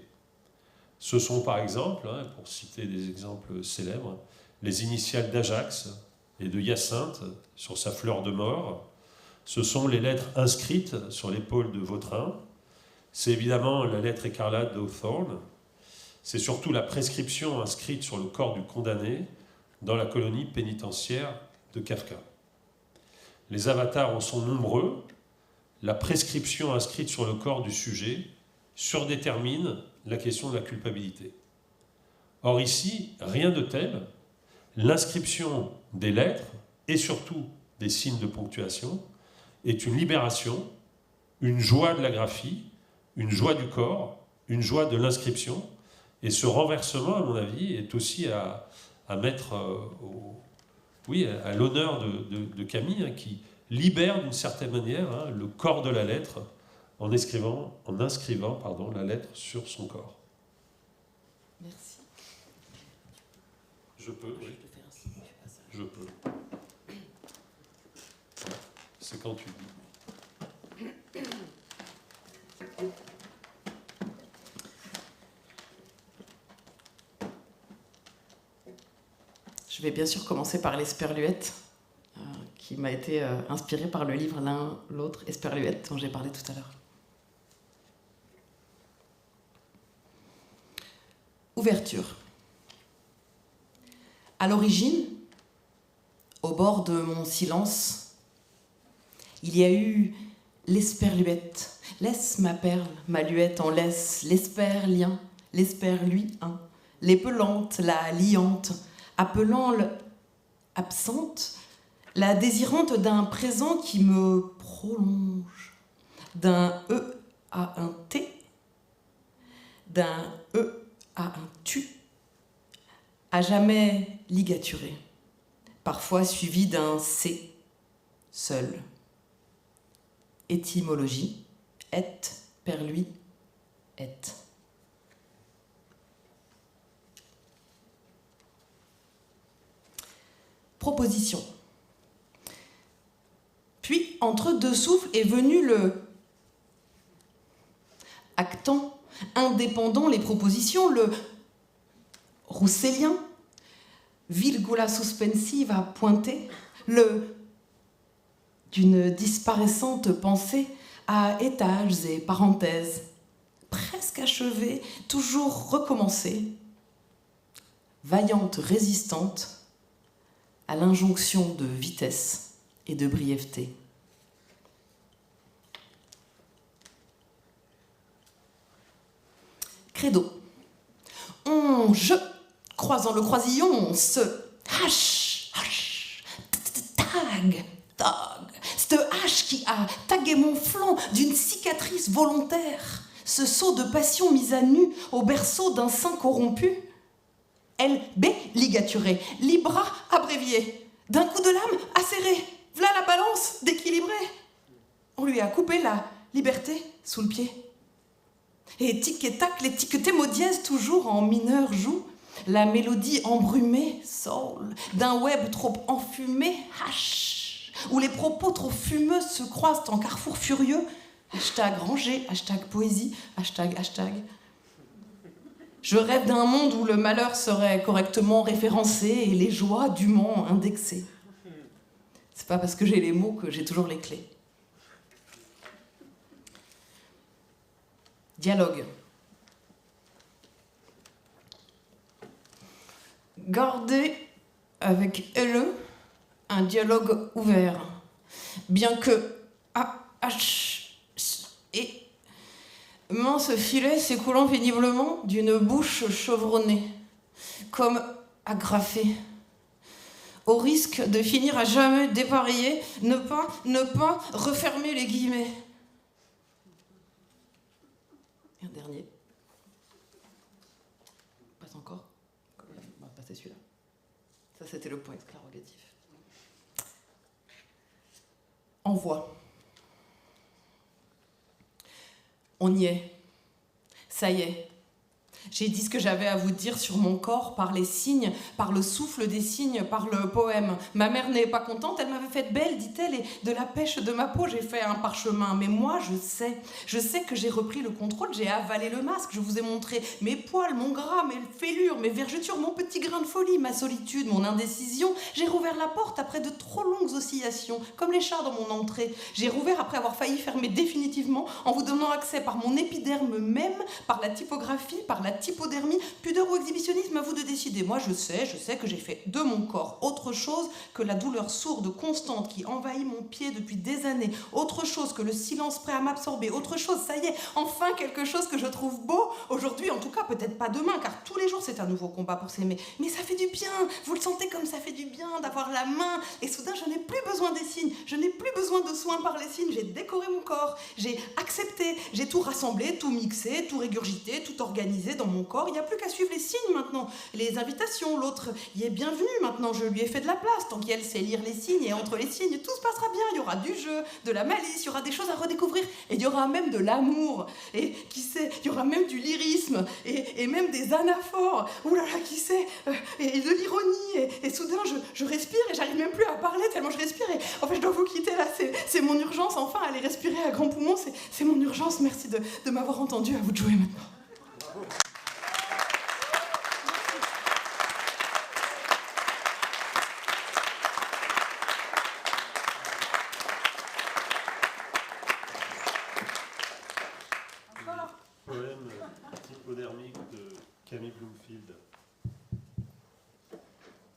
Ce sont par exemple, pour citer des exemples célèbres, les initiales d'Ajax et de Hyacinthe sur sa fleur de mort. Ce sont les lettres inscrites sur l'épaule de Vautrin. C'est évidemment la lettre écarlate d'Hawthorne. C'est surtout la prescription inscrite sur le corps du condamné dans la colonie pénitentiaire de Kafka. Les avatars en sont nombreux. La prescription inscrite sur le corps du sujet surdétermine la question de la culpabilité. Or ici, rien de tel. L'inscription des lettres, et surtout des signes de ponctuation, est une libération, une joie de la graphie, une joie du corps, une joie de l'inscription. Et ce renversement, à mon avis, est aussi à mettre à l'honneur de Camille, qui libère d'une certaine manière le corps de la lettre en inscrivant la lettre sur son corps. Merci. Je peux, oui. Je peux. C'est quand tu dis. Je vais bien sûr commencer par l'esperluette, qui m'a été inspirée par le livre L'un, l'autre, Esperluette, dont j'ai parlé tout à l'heure. Ouverture. À l'origine, au bord de mon silence, il y a eu l'esperluette, Laisse ma perle, ma luette en laisse, l'espère lien, l'espère lui, hein. L'épelante, la liante, appelant absente, la désirante d'un présent qui me prolonge, d'un E à un T, d'un E à un tu, à jamais ligaturé, parfois suivi d'un C, seul. Étymologie, et, per lui, et. Proposition. Puis, entre deux souffles, est venu le actant, indépendant les propositions, le roussélien, virgula suspensiva pointée, le d'une disparaissante pensée à étages et parenthèses, presque achevée, toujours recommencée, vaillante résistante à l'injonction de vitesse et de brièveté. Credo. Je, croisant le croisillon, on se hache, tag, cette hache qui a tagué mon flanc d'une cicatrice volontaire, ce saut de passion mise à nu au berceau d'un sein corrompu. LB ligaturé, libra abrévié, d'un coup de lame acéré, v'là la balance d'équilibrer. On lui a coupé la liberté sous le pied. Et tic et tac, l'étiqueté modièse toujours en mineur joue la mélodie embrumée, soul, d'un web trop enfumé, hash, où les propos trop fumeux se croisent en carrefour furieux, hashtag rangé, hashtag poésie, hashtag. Je rêve d'un monde où le malheur serait correctement référencé et les joies dûment indexées. C'est pas parce que j'ai les mots que j'ai toujours les clés. Dialogue. Garder avec elle un dialogue ouvert, bien que et mince filet s'écoulant péniblement d'une bouche chevronnée, comme agrafée, au risque de finir à jamais dépareillé, ne pas refermer les guillemets. Et un dernier. Pas encore. On va passer celui-là. Ça, c'était le point exclaratif. Envoi. On y est. Ça y est. J'ai dit ce que j'avais à vous dire sur mon corps par les signes, par le souffle des signes, par le poème. Ma mère n'est pas contente, elle m'avait faite belle, dit-elle, et de la pêche de ma peau, j'ai fait un parchemin. Mais moi, je sais que j'ai repris le contrôle, j'ai avalé le masque, je vous ai montré mes poils, mon gras, mes fêlures, mes vergetures, mon petit grain de folie, ma solitude, mon indécision. J'ai rouvert la porte après de trop longues oscillations, comme les chars dans mon entrée. J'ai rouvert après avoir failli fermer définitivement, en vous donnant accès par mon épiderme même, par la typographie, par la typodermie, pudeur ou exhibitionnisme, à vous de décider. Moi, je sais que j'ai fait de mon corps autre chose que la douleur sourde, constante, qui envahit mon pied depuis des années, autre chose que le silence prêt à m'absorber, autre chose, ça y est, enfin quelque chose que je trouve beau, aujourd'hui, en tout cas, peut-être pas demain, car tous les jours, c'est un nouveau combat pour s'aimer. Mais ça fait du bien, vous le sentez comme ça fait du bien d'avoir la main, et soudain, je n'ai plus besoin des signes, je n'ai plus besoin de soins par les signes, j'ai décoré mon corps, j'ai accepté, j'ai tout rassemblé, tout mixé, tout régurgité, tout organisé dans mon corps, il n'y a plus qu'à suivre les signes maintenant, les invitations, l'autre y est bienvenu maintenant, je lui ai fait de la place, tant qu'elle sait lire les signes, et entre les signes, tout se passera bien, il y aura du jeu, de la malice, il y aura des choses à redécouvrir, et il y aura même de l'amour, et qui sait, il y aura même du lyrisme, et même des anaphores, oulala, qui sait, et de l'ironie, et soudain, je respire, et j'arrive même plus à parler tellement je respire, et en fait, je dois vous quitter là, c'est mon urgence, enfin, aller respirer à grands poumons, c'est mon urgence, merci de m'avoir entendu, à vous de jouer maintenant. Bravo. Poème typodermique de Camille Bloomfield.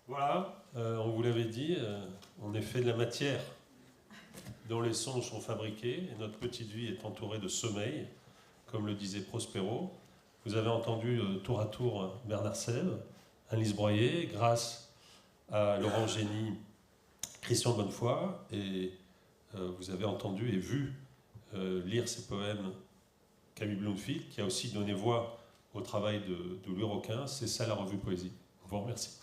Voilà, on vous l'avait dit, on est fait de la matière. dont les songes sont fabriqués, et notre petite vie est entourée de sommeil, comme le disait Prospero. Vous avez entendu tour à tour Bernard Sèvres, Alice Broyer, grâce à Laurent Génie, Christian Bonnefoy, et vous avez entendu et vu lire ses poèmes Camille Bloomfield, qui a aussi donné voix au travail de Louis Roquin. C'est ça la revue Poésie. Je vous remercie.